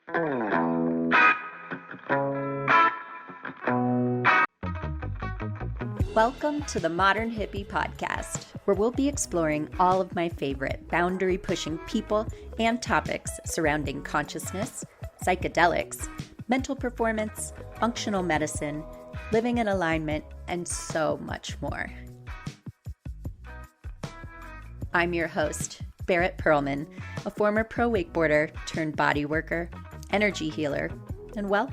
Welcome to the Modern Hippie podcast, where we'll be exploring all of my favorite boundary-pushing people and topics surrounding consciousness, psychedelics, mental performance, functional medicine, living in alignment, and so much more. I'm your host, Barrett Perlman, a former pro wakeboarder turned body worker, energy healer, and well,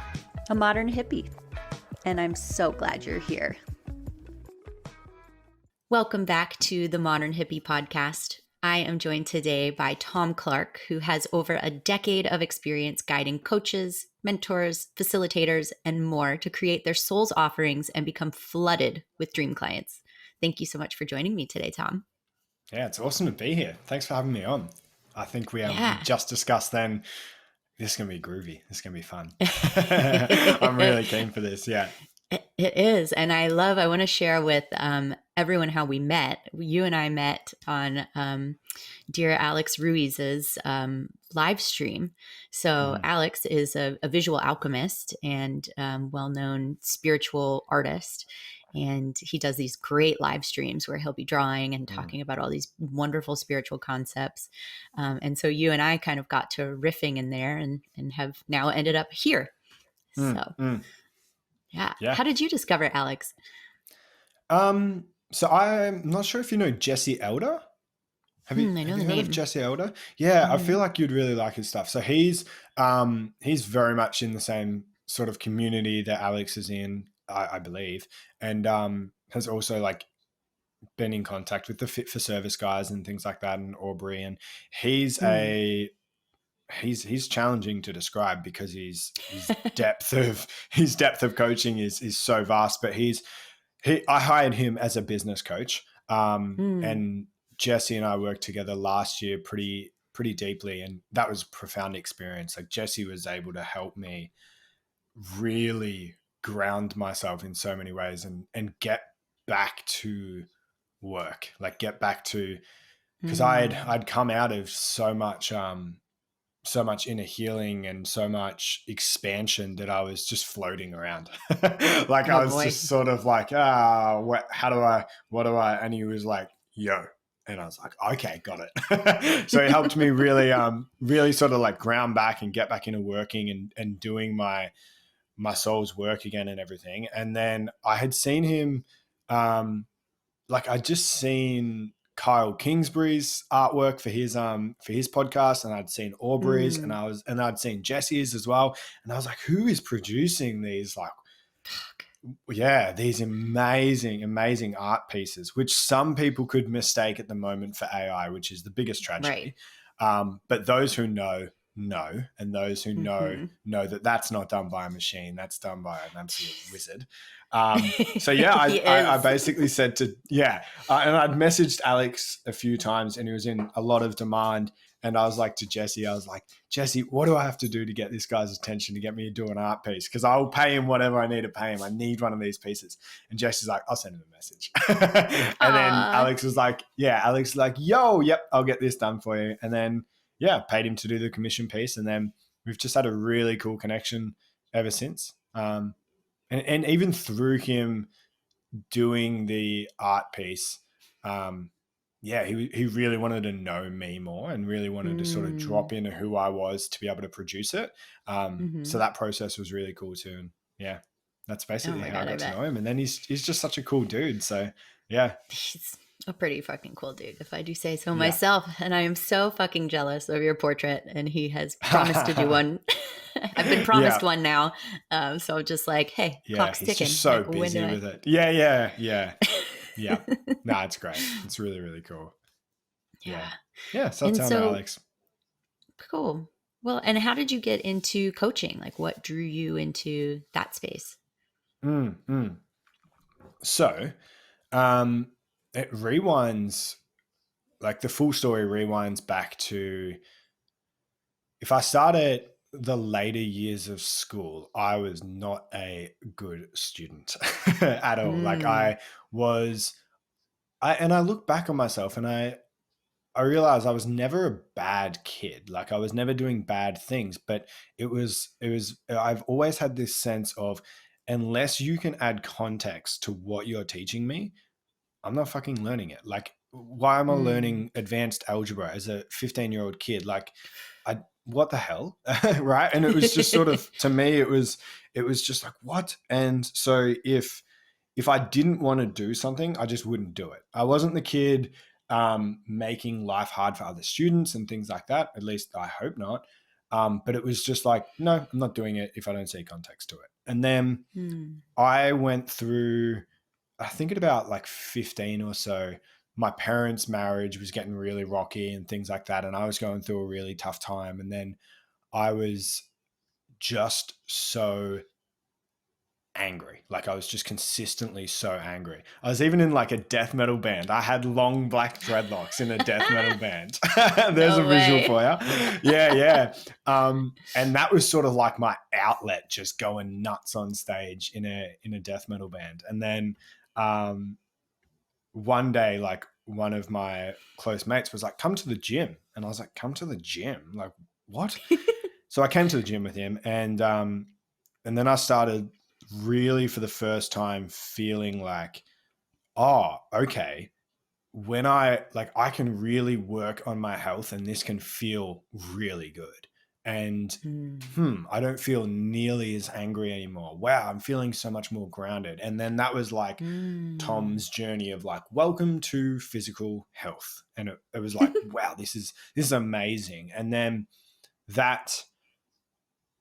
a modern hippie. And I'm so glad you're here. Welcome back to the Modern Hippie podcast. I am joined today by Tom Clark, who has over a decade of experience guiding coaches, mentors, facilitators, and more to create their soul's offerings and become flooded with dream clients. Thank you so much for joining me today, Tom. Yeah, it's awesome to be here. Thanks for having me on. I think we just discussed then, this is going to be groovy. This is going to be fun. I'm really keen for this. Yeah. It is. And I want to share with everyone how we met. You and I met on dear Alex Ruiz's live stream. So Alex is a visual alchemist and well-known spiritual artist. And he does these great live streams where he'll be drawing and talking about all these wonderful spiritual concepts. And so you and I kind of got to riffing in there and have now ended up here. Yeah. How did you discover Alex? So I'm not sure if you know Jesse Elder. Have you heard of Jesse Elder? Yeah, I feel like you'd really like his stuff. So he's very much in the same sort of community that Alex is in, I believe, and has also like been in contact with the Fit for Service guys and things like that in Aubrey. And he's challenging to describe because his depth of coaching is so vast. But I hired him as a business coach, and Jesse and I worked together last year pretty deeply, and that was a profound experience. Like Jesse was able to help me really ground myself in so many ways and get back to work, like get back to, because I'd come out of so much inner healing and so much expansion that I was just floating around. Like I was just sort of like, what do I, and he was like, yo. And I was like, okay, got it. So it helped me really, really sort of like ground back and get back into working and doing my soul's work again and everything. And then I had seen him, I'd just seen Kyle Kingsbury's artwork for his podcast, and I'd seen Aubrey's and I'd seen Jesse's as well. And I was like, who is producing these these amazing art pieces, which some people could mistake at the moment for AI, which is the biggest tragedy. Right. But those who know, and those who know that that's not done by a machine, that's done by an absolute wizard. I basically said and I'd messaged Alex a few times and he was in a lot of demand. And I was like to Jesse, Jesse, what do I have to do to get this guy's attention to get me to do an art piece? Because I'll pay him whatever I need to pay him. I need one of these pieces. And Jesse's like, I'll send him a message. And then Alex was like, yo, yep, I'll get this done for you. And then, paid him to do the commission piece. And then we've just had a really cool connection ever since. And even through him doing the art piece, he really wanted to know me more and really wanted to sort of drop into who I was to be able to produce it. So that process was really cool too. And that's basically how I got to know him. And then he's just such a cool dude. So he's a pretty fucking cool dude, if I do say so myself. And I am so fucking jealous of your portrait. And he has promised to do one. I've been promised one now. So just like, hey, clock's ticking. He's just so busy with it. Yeah. No, it's great. It's really, really cool. Yeah. So tell me, Alex. Cool. Well, and how did you get into coaching? Like what drew you into that space? So, it rewinds, like the full story rewinds back to, if I started the later years of school, I was not a good student at all. Like I look back on myself and I realized I was never a bad kid. Like I was never doing bad things, but I've always had this sense of, unless you can add context to what you're teaching me, I'm not fucking learning it. Like, why am I Mm. learning advanced algebra as a 15-year-old kid? Like, what the hell? Right. And it was just sort of, to me, it was just like, what? And so if I didn't want to do something, I just wouldn't do it. I wasn't the kid making life hard for other students and things like that. At least I hope not. But it was just like, no, I'm not doing it if I don't see context to it. And then Mm. I went through, I think at about like 15 or so, my parents' marriage was getting really rocky and things like that. And I was going through a really tough time. And then I was just so angry. Like I was just consistently so angry. I was even in like a death metal band. I had long black dreadlocks in a death metal band. There's a No visual way. for you. Yeah, yeah. And that was sort of like my outlet, just going nuts on stage in a death metal band. And then um, one day, like one of my close mates was like, "Come to the gym," and I was like, "Come to the gym? Like what?" So I came to the gym with him, and then I started really for the first time feeling like, oh, okay, when I can really work on my health and this can feel really good. And Mm. I don't feel nearly as angry anymore. Wow, I'm feeling so much more grounded. And then that was like Mm. Tom's journey of like, welcome to physical health. And it was like, wow, this is amazing. And then that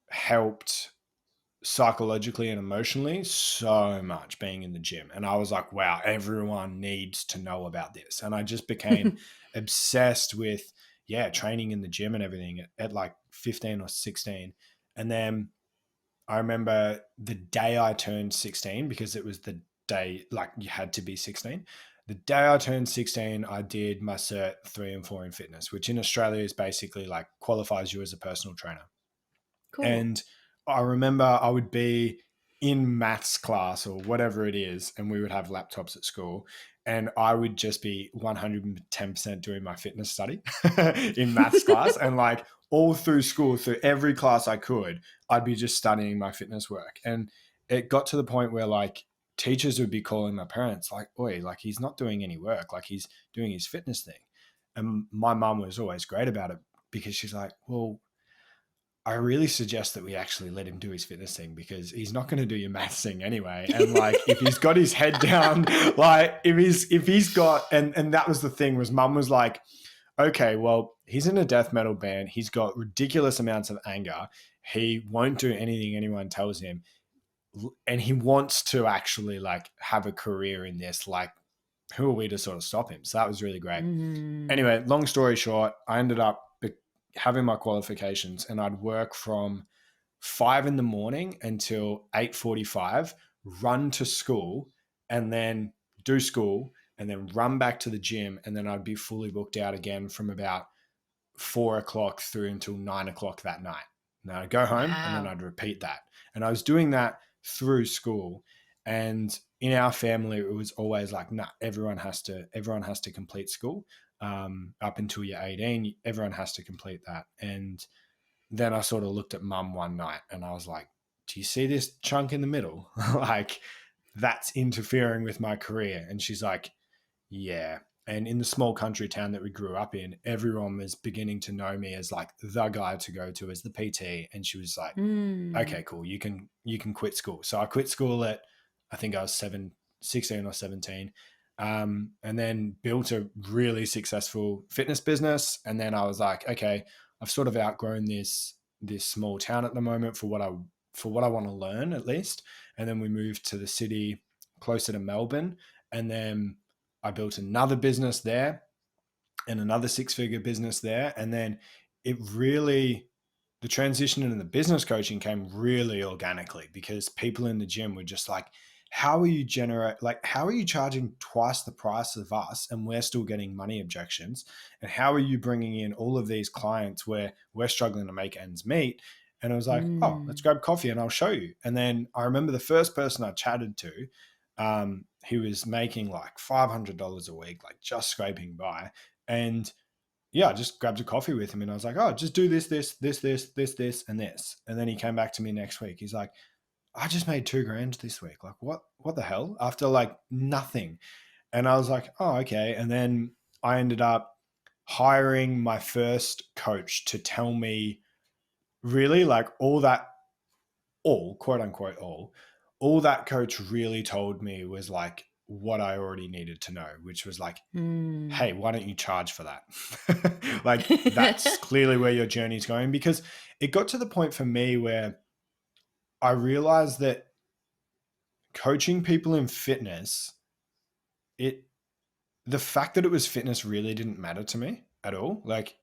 helped psychologically and emotionally so much being in the gym. And I was like, wow, everyone needs to know about this. And I just became obsessed with, yeah, training in the gym and everything at like 15 or 16. And then I remember the day I turned 16, because it was the day like you had to be 16. The day I turned 16, I did my cert 3 and 4 in fitness, which in Australia is basically like qualifies you as a personal trainer. Cool. And I remember I would be in maths class or whatever it is, and we would have laptops at school. And I would just be 110% doing my fitness study in maths class. And like all through school, through every class I could, I'd be just studying my fitness work. And it got to the point where like teachers would be calling my parents, like, oi, like he's not doing any work, like he's doing his fitness thing. And my mum was always great about it, because she's like, well, I really suggest that we actually let him do his fitness thing, because he's not going to do your maths thing anyway. And like, if he's got his head down, like if he's got, and that was the thing, was mum was like, okay, well, he's in a death metal band. He's got ridiculous amounts of anger. He won't do anything anyone tells him. And he wants to actually like have a career in this. Like, who are we to sort of stop him? So that was really great. Mm. Anyway, long story short, I ended up having my qualifications, and I'd work from 5 in the morning until 8:45, run to school, and then do school, and then run back to the gym, and then I'd be fully booked out again from about 4 o'clock through until 9 o'clock that night. And then I'd go home, and then Wow. I'd repeat that. And I was doing that through school. And in our family, it was always like, nah, everyone has to complete school. Up until you're 18, everyone has to complete that. And then I sort of looked at mum one night, and I was like, do you see this chunk in the middle? Like, that's interfering with my career. And she's like, yeah. And in the small country town that we grew up in, everyone was beginning to know me as like the guy to go to as the PT. And she was like, Mm. okay, cool. You can quit school. So I quit school at, I think I was 16 or 17. And then built a really successful fitness business. And then I was like, okay, I've sort of outgrown this small town at the moment for what I want to learn, at least. And then we moved to the city closer to Melbourne. And then I built another business there, and another six-figure business there. And then it really, the transition into the business coaching came really organically, because people in the gym were just like, how are you charging twice the price of us and we're still getting money objections? And how are you bringing in all of these clients where we're struggling to make ends meet? And I was like, oh, let's Mm. grab coffee and I'll show you. And then I remember the first person I chatted to, he was making like $500 a week, like just scraping by. And yeah, I just grabbed a coffee with him and I was like, oh, just do this, and this. And then he came back to me next week. He's like, I just made $2,000 this week. Like, what the hell? After like nothing. And I was like, oh, okay. And then I ended up hiring my first coach to tell me really like all quote unquote all that coach really told me was like what I already needed to know, which was like, hey, why don't you charge for that? Like, that's clearly where your journey's going. Because it got to the point for me where I realized that coaching people in fitness, the fact that it was fitness really didn't matter to me at all. Like,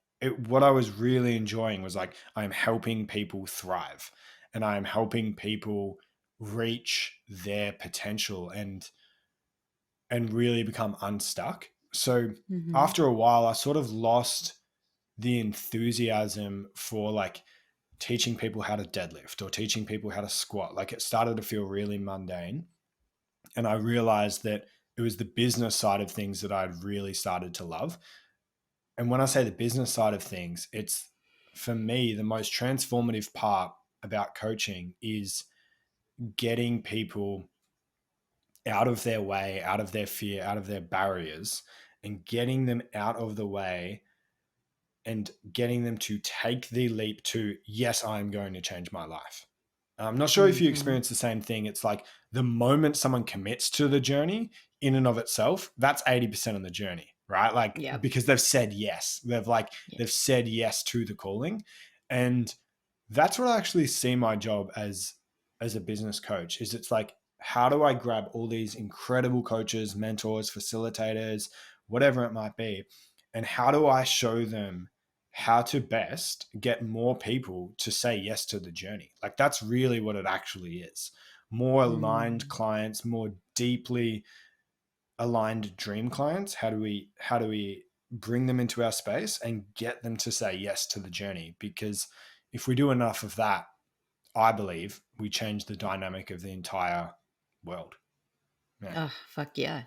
what I was really enjoying was like, I'm helping people thrive and I'm helping people reach their potential and really become unstuck. So after a while, I sort of lost the enthusiasm for like teaching people how to deadlift or teaching people how to squat. Like, it started to feel really mundane. And I realized that it was the business side of things that I'd really started to love. And when I say the business side of things, it's, for me, the most transformative part about coaching is getting people out of their way, out of their fear, out of their barriers, and getting them out of the way and getting them to take the leap to, yes, I'm going to change my life. I'm not sure if you experience the same thing. It's like the moment someone commits to the journey in and of itself, that's 80% of the journey, right? Like, because they've said yes. They've said yes to the calling. And that's what I actually see my job as a business coach is. It's like, how do I grab all these incredible coaches, mentors, facilitators, whatever it might be, and how do I show them how to best get more people to say yes to the journey? Like, that's really what it actually is. More aligned clients, more deeply aligned dream clients. How do we bring them into our space and get them to say yes to the journey? Because if we do enough of that, I believe we change the dynamic of the entire world. Yeah. Oh, fuck yeah.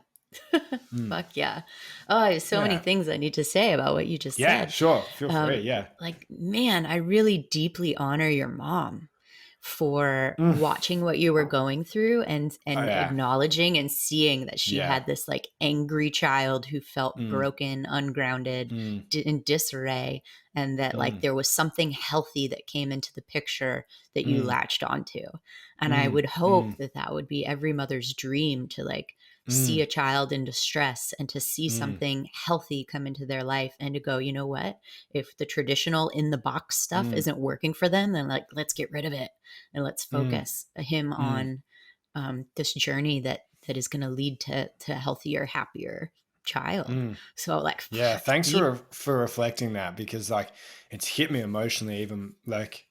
Fuck yeah. Oh, there's so many things I need to say about what you just said. Yeah, sure. Feel free. Yeah. Like, man, I really deeply honor your mom for watching what you were going through and acknowledging and seeing that she had this like angry child who felt broken, ungrounded, in disarray, and that like there was something healthy that came into the picture that you latched onto. And I would hope that that would be every mother's dream, to like see a child in distress and to see something healthy come into their life and to go, you know what, if the traditional in the box stuff isn't working for them, then like, let's get rid of it and let's focus him on this journey that is going to lead to a healthier, happier child. So like, yeah, thanks for reflecting that, because like it's hit me emotionally, even like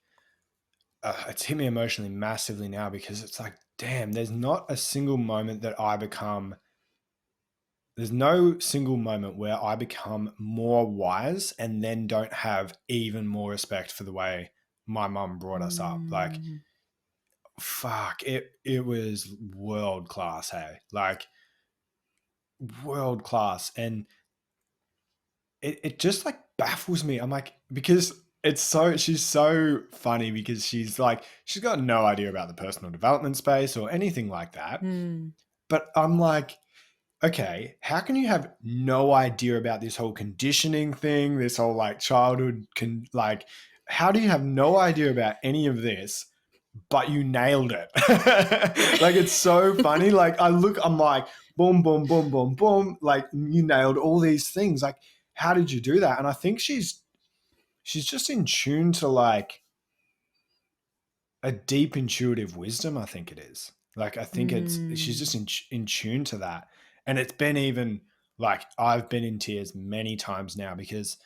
it's hit me emotionally massively now, because it's like, damn, there's no single moment where I become more wise and then don't have even more respect for the way my mum brought us up. Like, fuck, it was world class, hey? Like, world class. And it just like baffles me. I'm like, because she's so funny, because she's got no idea about the personal development space or anything like that. But I'm like, okay, how can you have no idea about this whole conditioning thing, this whole like childhood, how do you have no idea about any of this, but you nailed it? Like, it's so funny. Like, I'm like, boom, boom, boom, boom, boom. Like, you nailed all these things. Like, how did you do that? And I think she's just in tune to like a deep intuitive wisdom. I think it is. Like, I think she's just in tune to that. And it's been even like, I've been in tears many times now, because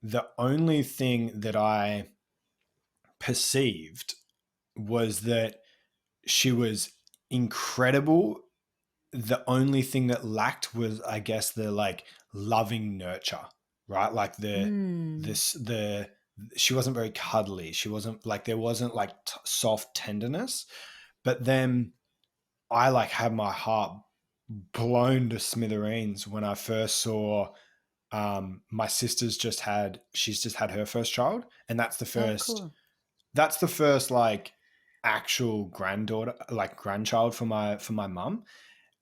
the only thing that I perceived was that she was incredible. The only thing that lacked was, I guess, the like loving nurture, right? Like she wasn't very cuddly. She wasn't like, there wasn't like soft tenderness. But then I like had my heart blown to smithereens when I first saw my sister's she's just had her first child, and Oh, cool. that's the first like actual grandchild for my mum.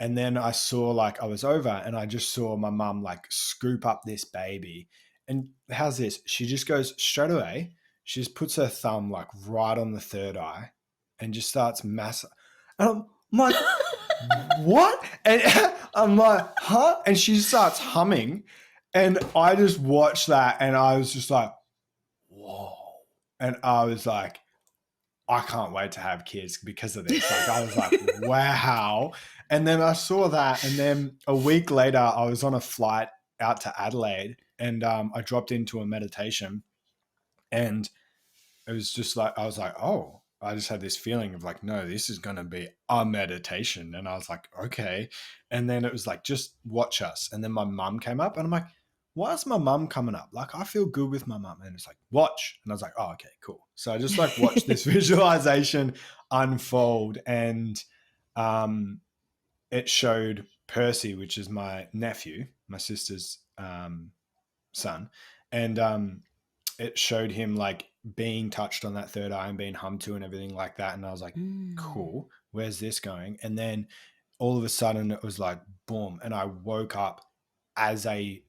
And then I saw, like, I was over and I just saw my mum like scoop up this baby. And how's this? She just goes straight away. She just puts her thumb like right on the third eye and just starts And I'm like, what? And I'm like, huh? And she starts humming. And I just watched that and I was just like, whoa. And I was like, I can't wait to have kids because of this. Like, I was like, wow. And then I saw that. And then a week later, I was on a flight out to Adelaide and I dropped into a meditation. And it was just like, I was like, oh, I just had this feeling of like, no, this is going to be a meditation. And I was like, okay. And then it was like, just watch us. And then my mum came up and I'm like, why is my mum coming up? Like, I feel good with my mum. And it's like, watch. And I was like, oh, okay, cool. So I just like watched this visualization unfold. And it showed Percy, which is my nephew, my sister's son. And it showed him like being touched on that third eye and being hummed to and everything like that. And I was like, cool, where's this going? And then all of a sudden it was like, boom. And I woke up as a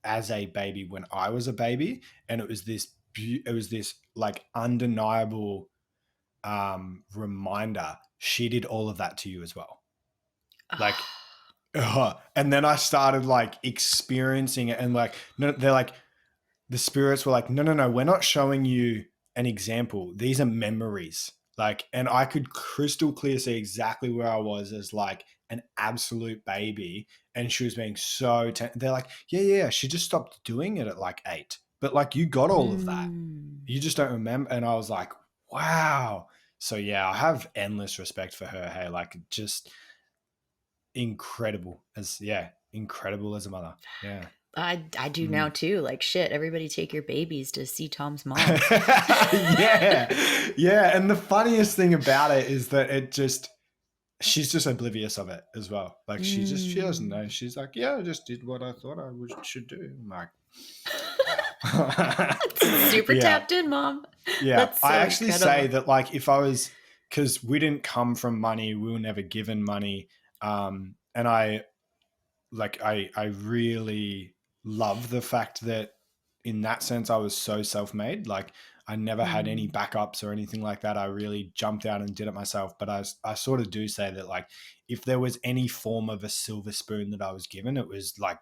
baby when I was a baby. And it was this like undeniable reminder. She did all of that to you as well. Like, and then I started like experiencing it and like, no, they're like, the spirits were like, no, we're not showing you an example. These are memories. Like, and I could crystal clear see exactly where I was as like an absolute baby. And she was being so, they're like, yeah. She just stopped doing it at like 8. But like, you got all of that. You just don't remember. And I was like, wow. So yeah, I have endless respect for her. Hey, like just incredible as a mother. Yeah. I do now too. Like, shit, everybody take your babies to see Tom's mom. Yeah. And the funniest thing about it is that she's just oblivious of it as well. Like she doesn't know. She's like, yeah, I just did what I thought should do. I'm like, super tapped in, Mom. Yeah. That's so I actually incredible. say that like if I was, because we didn't come from money, we were never given money. And I really love the fact that in that sense, I was so self-made. Like I never had any backups or anything like that. I really jumped out and did it myself. But I sort of do say that like, if there was any form of a silver spoon that I was given, it was like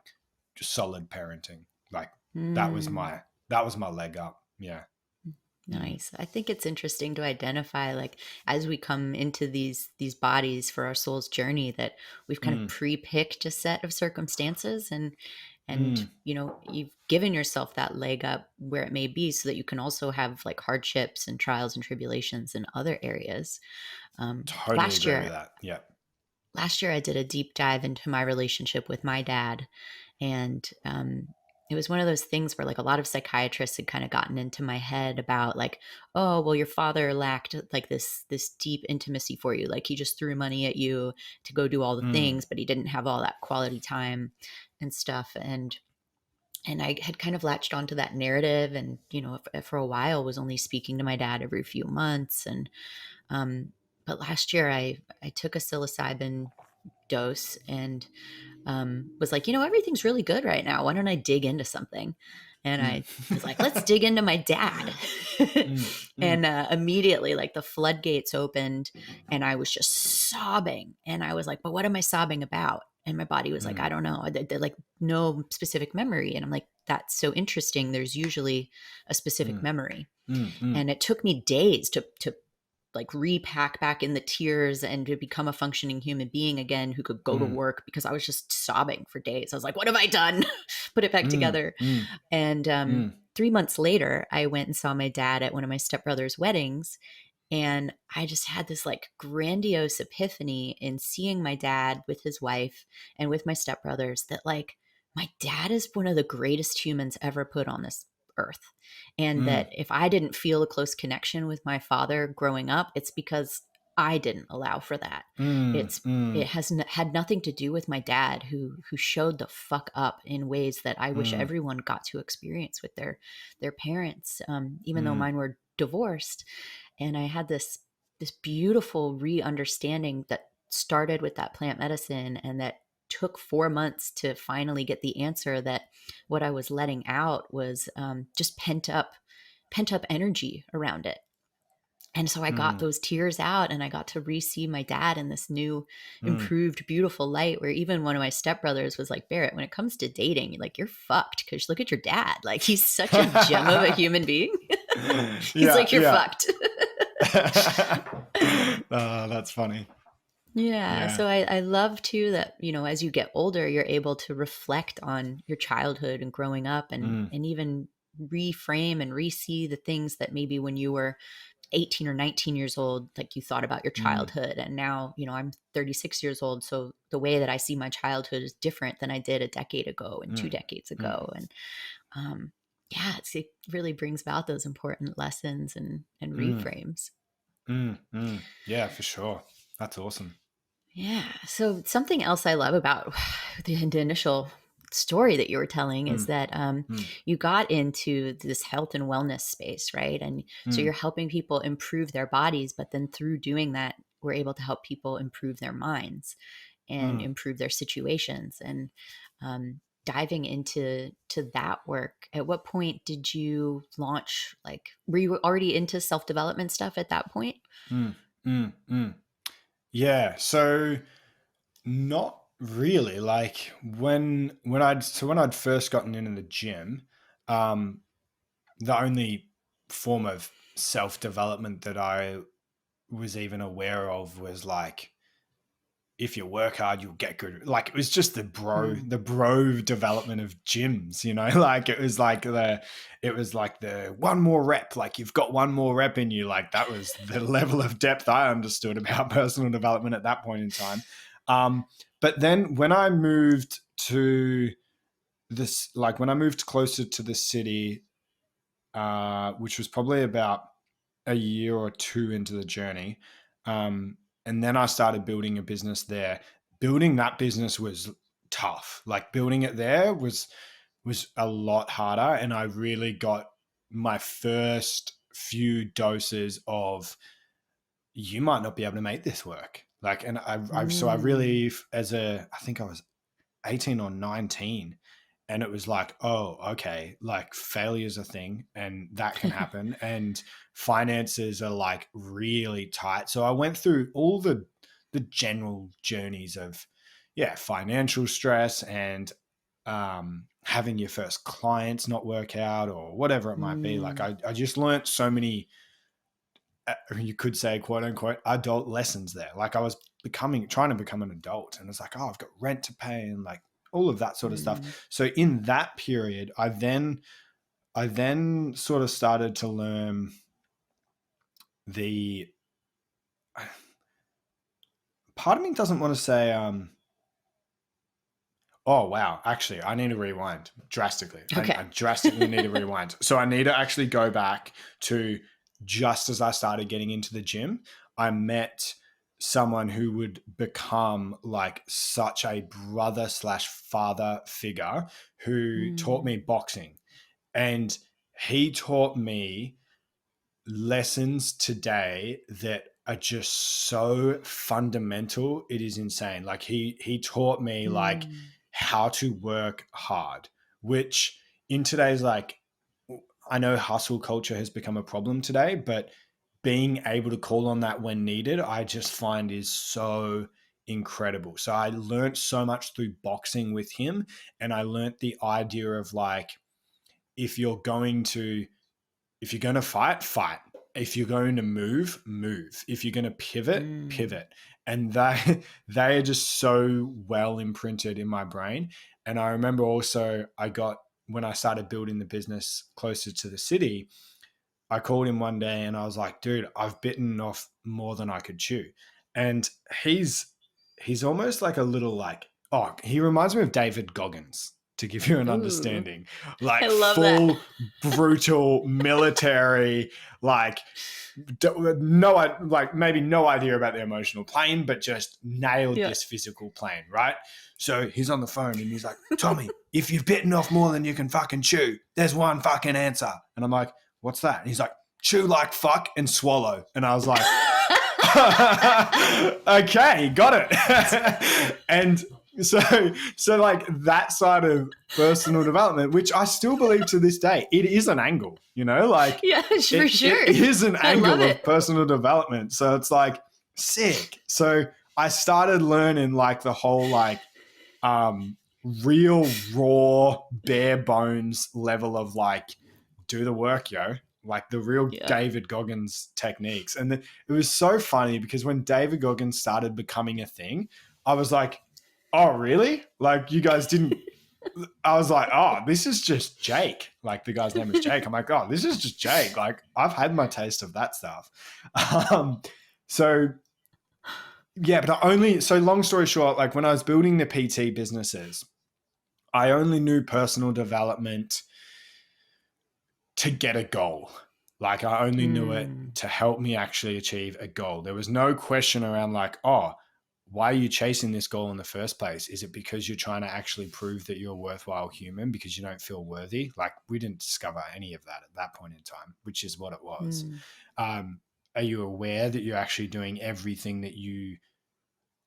just solid parenting. Like that was my leg up. Yeah. Nice. I think it's interesting to identify, like, as we come into these bodies for our soul's journey, that we've kind of pre-picked a set of circumstances, and you know, you've given yourself that leg up where it may be, so that you can also have like hardships and trials and tribulations in other areas. Totally Last agree year, with that. Yeah. last year I did a deep dive into my relationship with my dad, and it was one of those things where like a lot of psychiatrists had kind of gotten into my head about like, oh, well, your father lacked like this deep intimacy for you. Like he just threw money at you to go do all the things, but he didn't have all that quality time and stuff. And I had kind of latched onto that narrative, and you know, for a while was only speaking to my dad every few months. And but last year I took a psilocybin dose and was like, you know, everything's really good right now. Why don't I dig into something? And I was like, let's dig into my dad. And immediately, like, the floodgates opened and I was just sobbing. And I was like, but what am I sobbing about? And my body was like, I don't know. Like, no specific memory. And I'm like, that's so interesting. There's usually a specific memory. And it took me days to like repack back in the tears and to become a functioning human being again who could go to work, because I was just sobbing for days. I was like, what have I done? Put it back together. And 3 months later, I went and saw my dad at one of my stepbrother's weddings. And I just had this like grandiose epiphany in seeing my dad with his wife and with my stepbrothers, that like my dad is one of the greatest humans ever put on this earth. And that if I didn't feel a close connection with my father growing up, it's because I didn't allow for that. It has had nothing to do with my dad, who showed the fuck up in ways that I wish everyone got to experience with their parents, even though mine were divorced. And I had this beautiful re-understanding that started with that plant medicine, and that took 4 months to finally get the answer that what I was letting out was just pent up energy around it. And so I got those tears out, and I got to re-see my dad in this new, improved, beautiful light, where even one of my stepbrothers was like, Barrett, when it comes to dating, like, you're fucked, because look at your dad. Like, he's such a gem of a human being. He's like, you're fucked. That's funny. Yeah. So I love too that, as you get older, you're able to reflect on your childhood and growing up, and even reframe and re-see the things that maybe when you were 18 or 19 years old, like, you thought about your childhood. And now, I'm 36 years old. So the way that I see my childhood is different than I did a decade ago and 2 decades ago. And yeah, it really brings about those important lessons and reframes. Yeah, for sure. That's awesome. Yeah. So something else I love about the initial story that you were telling is that you got into this health and wellness space, right? And so you're helping people improve their bodies, but then through doing that, we're able to help people improve their minds and improve their situations. And diving into that work, at what point did you launch? Like, were you already into self-development stuff at that point? Yeah. So not really. Like when I'd first gotten into the gym, the only form of self-development that I was even aware of was like, if you work hard, you'll get good. Like, it was just the bro development of gyms, like it was like the one more rep, like you've got one more rep in you. Like, that was the level of depth I understood about personal development at that point in time. But then when I moved to this, like when I moved closer to the city, which was probably about a year or two into the journey, and then I started building a business there. Building that business was tough. Like, building it there was a lot harder, and I really got my first few doses of, you might not be able to make this work. Like, and so I really, I think I was 18 or 19, and it was like, oh, okay, like, failure's a thing, and that can happen, and finances are like really tight. So I went through all the general journeys of, financial stress, and having your first clients not work out, or whatever it might be. Like, I just learned so many, you could say, quote unquote, adult lessons there. Like, I was trying to become an adult, and it's like, oh, I've got rent to pay, and like all of that sort of stuff. So in that period, I then sort of started to learn the, part of me doesn't want to say, oh, wow, actually, I need to rewind drastically. Okay. I drastically need to rewind. So I need to actually go back to just as I started getting into the gym. I met someone who would become like such a brother / father figure, who taught me boxing. And he taught me lessons today that are just so fundamental. It is insane. Like, he taught me like how to work hard, which in today's, like, I know hustle culture has become a problem today, but being able to call on that when needed, I just find is so incredible. So I learned so much through boxing with him, and I learned the idea of like, if you're going to fight, fight. If you're going to move, move. If you're going to pivot, pivot. And they are just so well imprinted in my brain. And I remember also, when I started building the business closer to the city, I called him one day and I was like, dude, I've bitten off more than I could chew. And he's almost like a little, like, he reminds me of David Goggins to give you an Ooh, understanding. I Like love that. full brutal military, like maybe no idea about the emotional plane, but just nailed Yeah. this physical plane, right? So he's on the phone and he's like, Tommy, if you've bitten off more than you can fucking chew, there's one fucking answer. And I'm like, what's that? And he's like, chew like fuck and swallow. And I was like, okay, got it. And so like that side of personal development, which I still believe to this day, it is an angle, you know, like Yeah, for sure. it is an I love angle of it. personal development. So it's like sick. So I started learning like the whole like real raw bare bones level of like do the work, yo. Like the real Yeah. David Goggins techniques. And it was so funny because when David Goggins started becoming a thing, I was like, oh, really? Like you guys didn't, I was like, oh, this is just Jake. Like the guy's name is Jake. I'm like, oh, this is just Jake. Like I've had my taste of that stuff. So yeah, but so long story short, like when I was building the PT businesses, I only knew personal development to get a goal. Like I only knew it to help me actually achieve a goal. There was no question around like, oh, why are you chasing this goal in the first place? Is it because you're trying to actually prove that you're a worthwhile human because you don't feel worthy? Like we didn't discover any of that at that point in time, which is what it was. Are you aware that you're actually doing everything that you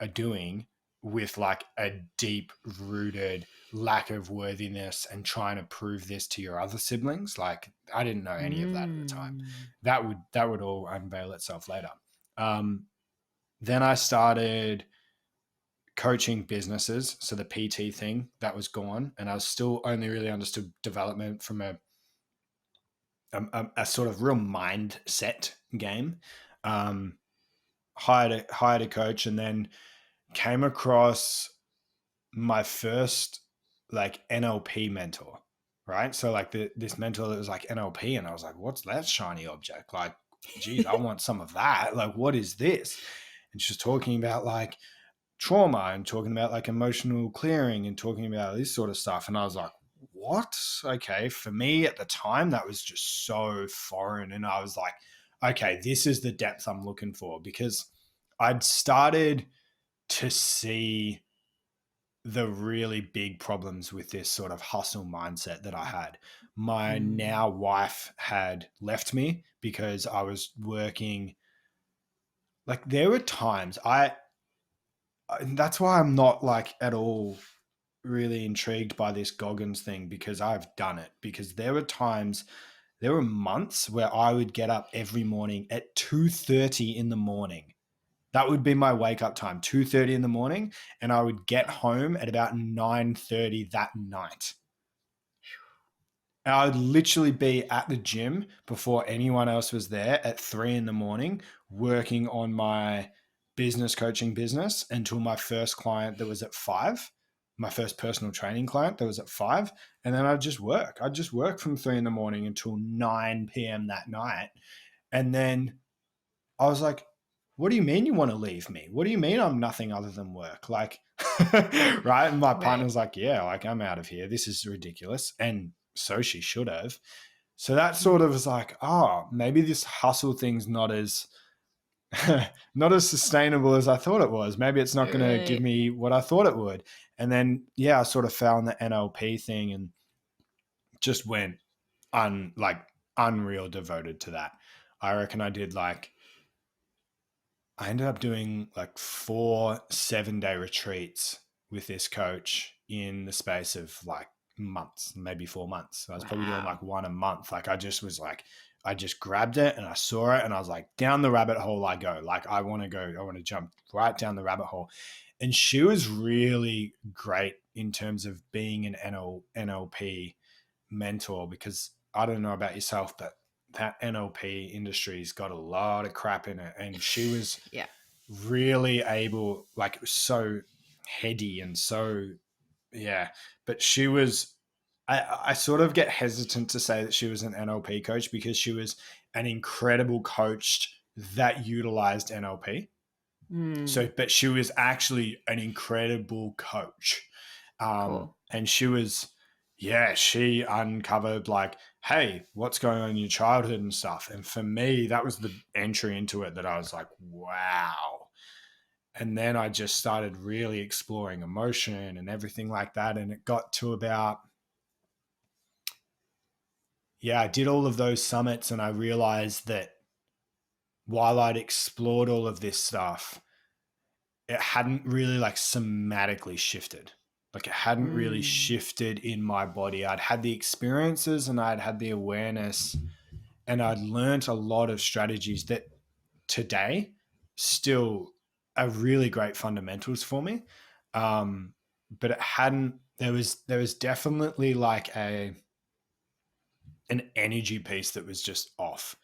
are doing with like a deep rooted lack of worthiness and trying to prove this to your other siblings? Like I didn't know any of that at the time. That would all unveil itself later. Then I started coaching businesses. So the PT thing that was gone, and I was still only really understood development from a sort of real mindset game. Hired a coach, and then came across my first like NLP mentor, right? So like this mentor that was like NLP, and I was like, what's that shiny object? Like, geez, I want some of that. Like, what is this? And she's talking about like trauma and talking about like emotional clearing and talking about this sort of stuff. And I was like, what? Okay. For me at the time, that was just so foreign. And I was like, okay, this is the depth I'm looking for, because I'd started to see the really big problems with this sort of hustle mindset that I had. My now wife had left me because I was working. Like there were times and that's why I'm not like at all really intrigued by this Goggins thing, because I've done it. Because there were months where I would get up every morning at 2:30 in the morning. That would be my wake up time, 2:30 in the morning. And I would get home at about 9:30 that night. And I would literally be at the gym before anyone else was there at 3 in the morning, working on my business coaching business until my first client that was at 5, my first personal training client that was at 5. And then I'd just work. I'd just work from 3 in the morning until 9 p.m. that night. And then I was like, what do you mean you want to leave me? What do you mean I'm nothing other than work? Like, right? And my partner's like, yeah, like I'm out of here. This is ridiculous. And so she should have. So that sort of was like, oh, maybe this hustle thing's not as not as sustainable as I thought it was. Maybe it's not going to give me what I thought it would. And then, yeah, I sort of found the NLP thing and just went unreal devoted to that. I reckon I ended up doing like 4 7-day retreats with this coach in the space of like months, maybe 4 months. So I was probably doing like one a month. Like I just grabbed it and I saw it and I was like, down the rabbit hole I go. Like I want to jump right down the rabbit hole. And she was really great in terms of being an NLP mentor, because I don't know about yourself, but that NLP industry's got a lot of crap in it. And she was really able, like it was so heady and so, yeah. But she was, I sort of get hesitant to say that she was an NLP coach, because she was an incredible coach that utilized NLP. So, but she was actually an incredible coach. Cool. And she was yeah, she uncovered like, hey, what's going on in your childhood and stuff. And for me, that was the entry into it that I was like, wow. And then I just started really exploring emotion and everything like that. And it got to about, yeah, I did all of those summits and I realized that while I'd explored all of this stuff, it hadn't really like somatically shifted. Like it hadn't really Mm. shifted in my body. I'd had the experiences and I'd had the awareness and I'd learned a lot of strategies that today still are really great fundamentals for me. But it hadn't, there was definitely like an energy piece that was just off.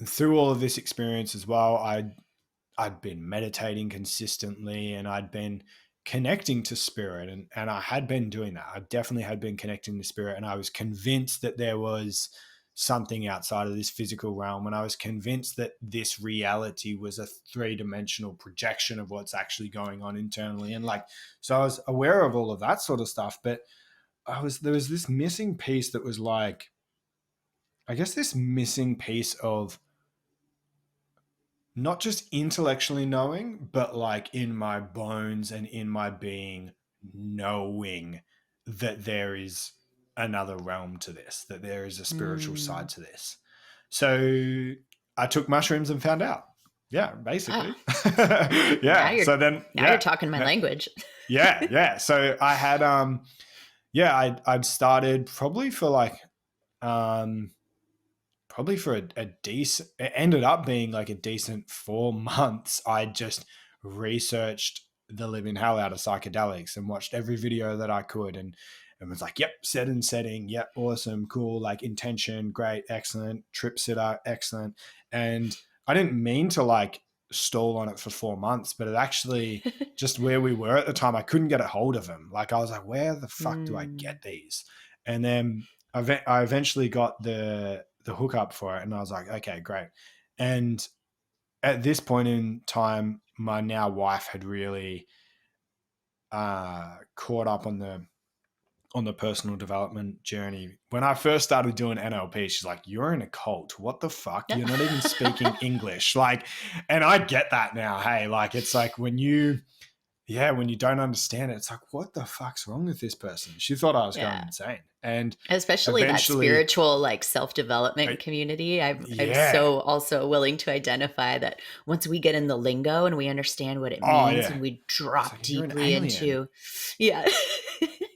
And through all of this experience as well, I'd been meditating consistently and I'd been connecting to spirit and I had been doing that. I definitely had been connecting to spirit and I was convinced that there was something outside of this physical realm and I was convinced that this reality was a three-dimensional projection of what's actually going on internally. And like, so I was aware of all of that sort of stuff, but there was this missing piece that was like, I guess this missing piece of not just intellectually knowing, but like in my bones and in my being, knowing that there is another realm to this, that there is a spiritual Mm. side to this. So I took mushrooms and found out. Yeah, Oh, basically. now Yeah. you're So then, now you're talking my language. yeah. So I had, yeah, I'd started probably for like, um, probably for a decent, it ended up being like a decent 4 months. I just researched the living hell out of psychedelics and watched every video that I could and was like, yep, set and setting, yep, awesome, cool, like intention, great, excellent, trip sitter, excellent. And I didn't mean to like stall on it for 4 months, but it actually just where we were at the time, I couldn't get a hold of them. Like I was like, where the fuck do I Mm. get these? And then I eventually got the hookup for it, and I was like, okay, great. And at this point in time, my now wife had really caught up on the personal development journey. When I first started doing NLP, she's like, "You're in a cult. What the fuck? You're not even speaking English." Like, and I get that now. Hey, like it's like when you yeah, when you don't understand it, it's like, what the fuck's wrong with this person? She thought I was going Yeah. insane. And Especially that eventually, spiritual like self-development I, community. I'm yeah. so also willing to identify that once we get in the lingo and we understand what it Oh, means and yeah. we It's drop like, you're an deeply alien. into, yeah, to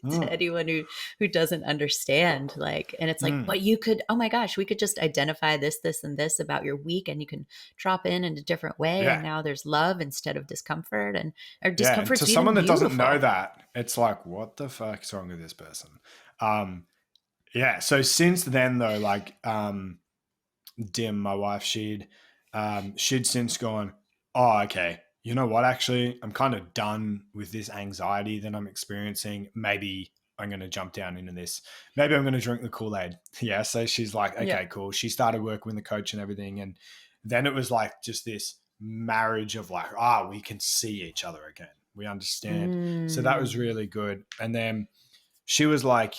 Mm, anyone who doesn't understand, like, and it's like, mm. but you could, oh my gosh, we could just identify this and this about your week and you can drop in a different way, and Yeah. now there's love instead of discomfort, and or Yeah. And to discomfort's even someone that doesn't know beautiful. that, it's like, what the fuck's wrong with this person? Um, yeah. So since then though, like, Dim, my wife, she'd since gone, oh, okay, you know what? Actually, I'm kind of done with this anxiety that I'm experiencing. Maybe I'm going to jump down into this. Maybe I'm going to drink the Kool-Aid. Yeah. So she's like, Yeah. okay, cool. She started working with the coach and everything. And then it was like just this marriage of like, we can see each other again. We understand. So that was Mm. really good. And then she was like,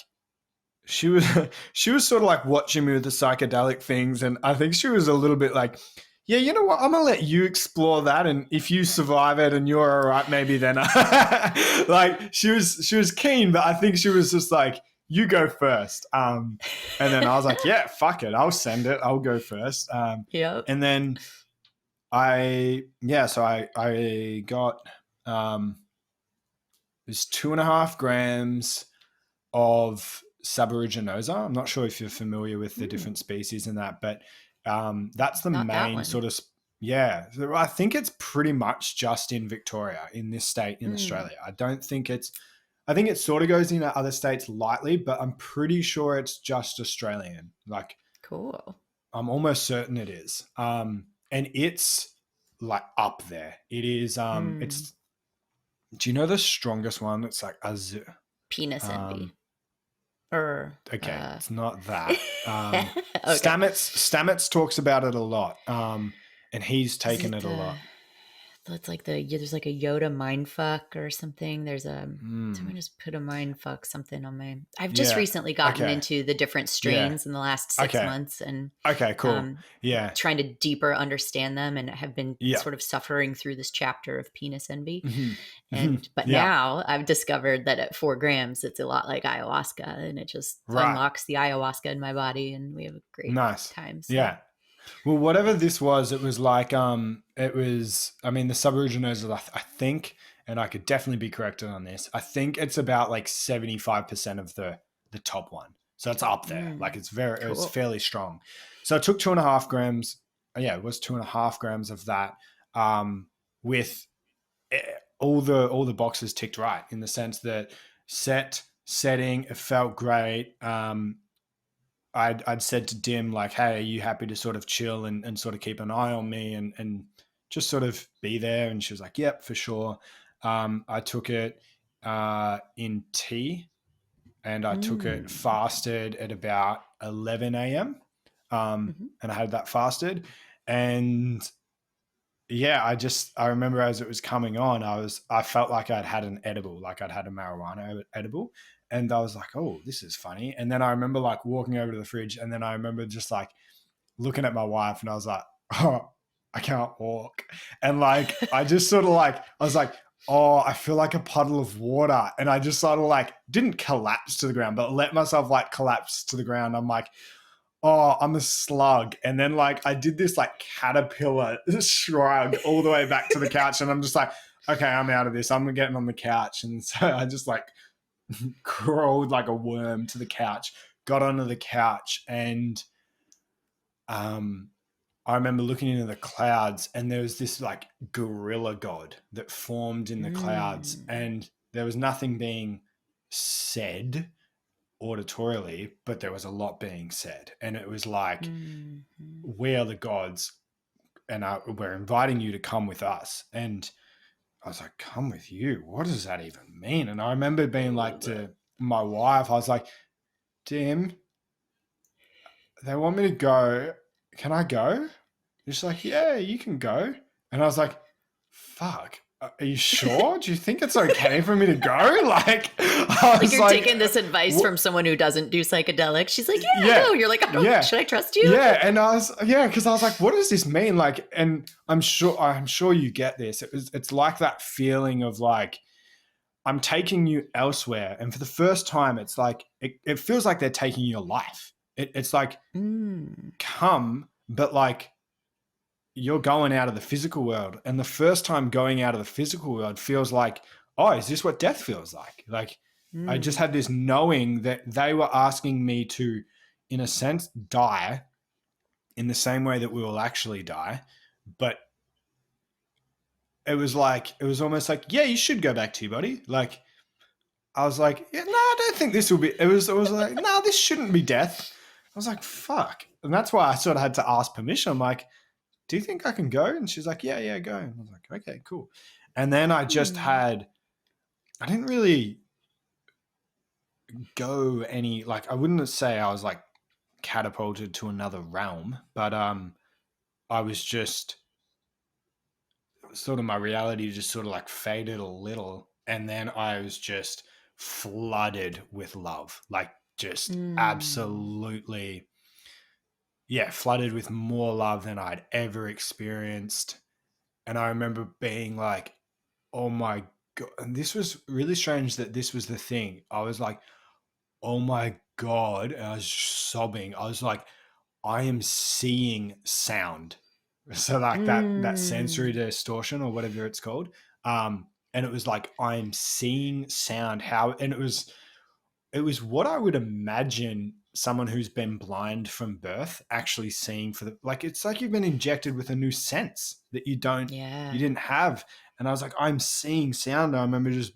she was she was sort of like watching me with the psychedelic things, and I think she was a little bit like, yeah, you know what, I'm gonna let you explore that, and if you survive it and you're all right, maybe then like she was keen, but I think she was just like, you go first. And then I was like, yeah, fuck it, I'll send it, I'll go first. Yep. And then so I got there's 2.5 grams of Saboriginosa. I'm not sure if you're familiar with the Mm. different species in that, but that's the Not that main one. sort of, yeah. So I think it's pretty much just in Victoria, in this state in Mm. Australia. I think it sort of goes into other states lightly, but I'm pretty sure it's just Australian. Like, Cool. I'm almost certain it is. And it's like up there. It is, Mm. it's, do you know the strongest one? It's like, Penis um, envy. Or okay, it's not that. okay. Stamets talks about it a lot, and he's Is taken it it a the lot. it's like there's like a Yoda mind fuck or something. There's a Mm. someone just put a mind fuck something on my. I've just Yeah. recently gotten Okay. into the different Yeah. strains in the last 6 Okay. months, and Okay, cool. um, Yeah. trying to deeper understand them, and have been Yeah. sort of suffering through this chapter of penis envy. Mhm. Mhm. And but Yeah. now I've discovered that at 4 grams, it's a lot like ayahuasca, and it just Right. unlocks the ayahuasca in my body, and we have a great Nice. time. So. Yeah. Well, whatever this was, it was like it was, I mean, the suboriginators, I think, and I could definitely be corrected on this. I think it's about like 75% of the top one. So it's up there. Like it was Cool. fairly strong. So I took 2.5 grams. Yeah, it was 2.5 grams of that. With all the boxes ticked right, in the sense that setting, it felt great. I'd said to Dim, like, hey, are you happy to sort of chill and sort of keep an eye on me and just sort of be there? And she was like, yep, for sure. I took it in tea, and I took it fasted at about 11 a.m. Mm-hmm. And I had that fasted. And yeah, I remember as it was coming on, I felt like I'd had an edible, like I'd had a marijuana edible. And I was like, oh, this is funny. And then I remember like walking over to the fridge, and then I remember just like looking at my wife, and I was like, oh, I can't walk. And like, I just sort of like, I was like, oh, I feel like a puddle of water. And I just sort of like didn't collapse to the ground, but let myself like collapse to the ground. I'm like, oh, I'm a slug. And then like I did this like caterpillar shrug all the way back to the couch. And I'm just like, okay, I'm out of this. I'm getting on the couch. And so I just like crawled like a worm to the couch, got onto the couch. And I remember looking into the clouds, and there was this like gorilla god that formed in the clouds. And there was nothing being said auditorially, but there was a lot being said. And it was like, we are the gods, and we're inviting you to come with us. And I was like, come with you? What does that even mean? And I remember being like to my wife, I was like, Dim, they want me to go. Can I go? She's like, yeah, you can go. And I was like, fuck. Are you sure? Do you think it's okay for me to go? Like, I was Like you're like, taking this advice from someone who doesn't do psychedelics. She's like, yeah, go. You're like, should I trust you? Yeah. And because I was like, what does this mean? Like, and I'm sure you get this. It's like that feeling of like, I'm taking you elsewhere. And for the first time, it's like, it feels like they're taking your life. It's like, come, but like, you're going out of the physical world. And the first time going out of the physical world feels like, oh, is this what death feels like? Like, I just had this knowing that they were asking me to, in a sense, die in the same way that we will actually die. But it was almost like, yeah, you should go back to your body. Like, I was like, yeah, no, I don't think this will be, it was like, no, this shouldn't be death. I was like, fuck. And that's why I sort of had to ask permission. I'm like, do you think I can go? And she's like, yeah, go. And I was like, okay, cool. And then I just I didn't really go any, like, I wouldn't say I was like catapulted to another realm, but I was just sort of, my reality just sort of like faded a little. And then I was just flooded with love, like just absolutely, yeah, flooded with more love than I'd ever experienced. And I remember being like, oh my God. And this was really strange that this was the thing. I was like, oh my God. And I was sobbing. I was like, I am seeing sound. So like that sensory distortion or whatever it's called. And it was like, I'm seeing sound. And it was what I would imagine someone who's been blind from birth actually seeing like, it's like you've been injected with a new sense that you didn't have. And I was like, I'm seeing sound. I remember just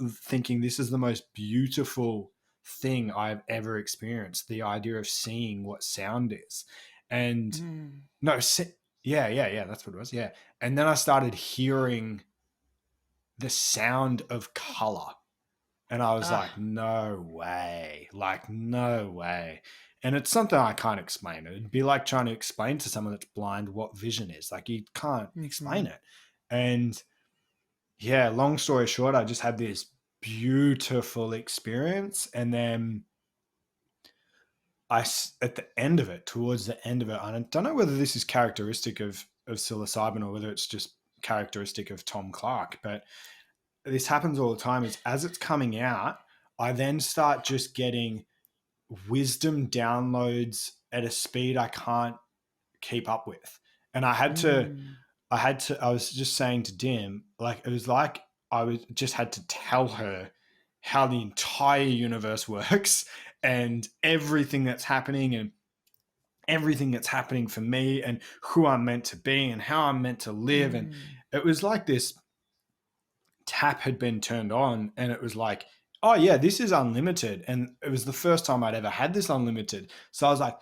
thinking, this is the most beautiful thing I've ever experienced. The idea of seeing what sound is. And yeah, that's what it was. Yeah. And then I started hearing the sound of color. And I was like, no way. Like, no way. And it's something I can't explain. It'd be like trying to explain to someone that's blind what vision is. Like, you can't explain it. And yeah, long story short, I just had this beautiful experience. And then at the end of it, towards the end of it, I don't know whether this is characteristic of psilocybin or whether it's just characteristic of Tom Clark, but this happens all the time, is as it's coming out, I then start just getting wisdom downloads at a speed I can't keep up with. And I was just saying to Dim, like, it was like just had to tell her how the entire universe works and everything that's happening and everything that's happening for me and who I'm meant to be and how I'm meant to live. And it was like this tap had been turned on and it was like, oh yeah, this is unlimited. And it was the first time I'd ever had this unlimited. So I was like,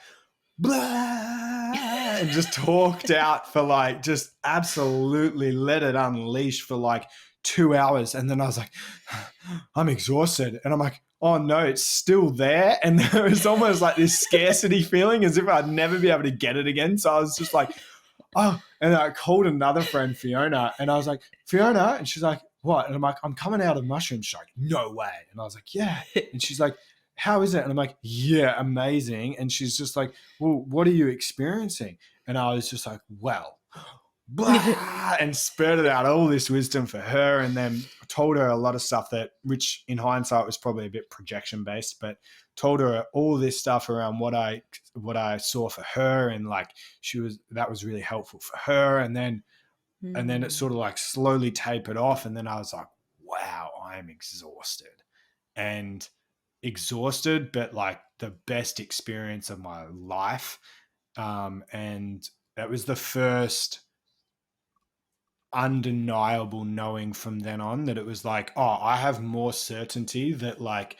blah, and just talked out for like, just absolutely let it unleash for like 2 hours. And then I was like, I'm exhausted. And I'm like, oh no, it's still there. And there was almost like this scarcity feeling as if I'd never be able to get it again. So I was just like, oh, and I called another friend, Fiona, and I was like, Fiona, and she's like, what? And I'm like, I'm coming out of mushrooms. She's like, no way. And I was like, yeah. And she's like, how is it? And I'm like, yeah, amazing. And she's just like, well, what are you experiencing? And I was just like, well, blah, and spurted out all this wisdom for her, and then told her a lot of stuff that, which in hindsight was probably a bit projection based, but told her all this stuff around what I saw for her, and like that was really helpful for her, and then it sort of like slowly tapered off, and then I was like, wow, I'm exhausted, but like the best experience of my life, and that was the first undeniable knowing from then on that it was like, oh, I have more certainty that like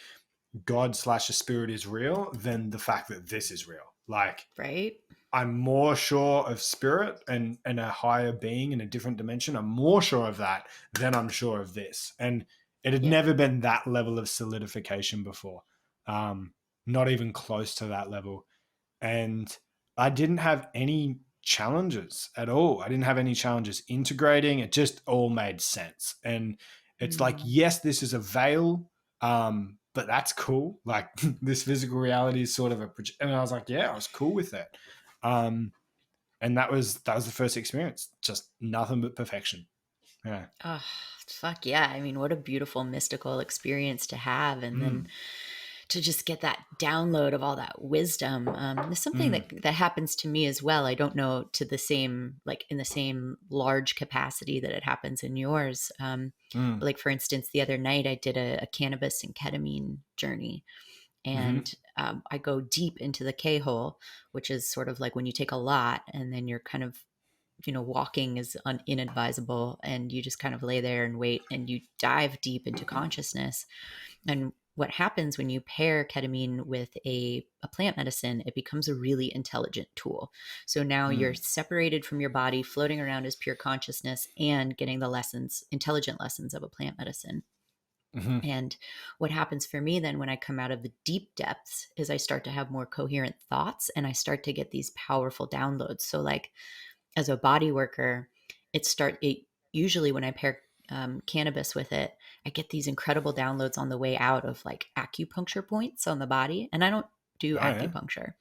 God / a spirit is real than the fact that this is real. Like, right. I'm more sure of spirit and a higher being in a different dimension. I'm more sure of that than I'm sure of this. And it had never been that level of solidification before. Not even close to that level. And I didn't have any challenges at all. I didn't have any challenges integrating. It just all made sense. And it's like, yes, this is a veil, but that's cool. Like this physical reality is sort of and I was like, yeah, I was cool with it. And that was the first experience. Just nothing but perfection. Yeah. Oh, fuck yeah. I mean, what a beautiful mystical experience to have. And then to just get that download of all that wisdom. There's something that happens to me as well. I don't know to the same, like in the same large capacity that it happens in yours. But like for instance, the other night I did a cannabis and ketamine journey. And I go deep into the K-hole, which is sort of like when you take a lot and then you're kind of, walking is inadvisable and you just kind of lay there and wait and you dive deep into consciousness. And what happens when you pair ketamine with a plant medicine, it becomes a really intelligent tool. So now you're separated from your body, floating around as pure consciousness and getting the intelligent lessons of a plant medicine. And what happens for me then when I come out of the deep depths is I start to have more coherent thoughts and I start to get these powerful downloads. So like as a body worker, it usually when I pair cannabis with it, I get these incredible downloads on the way out of like acupuncture points on the body. And I don't do acupuncture.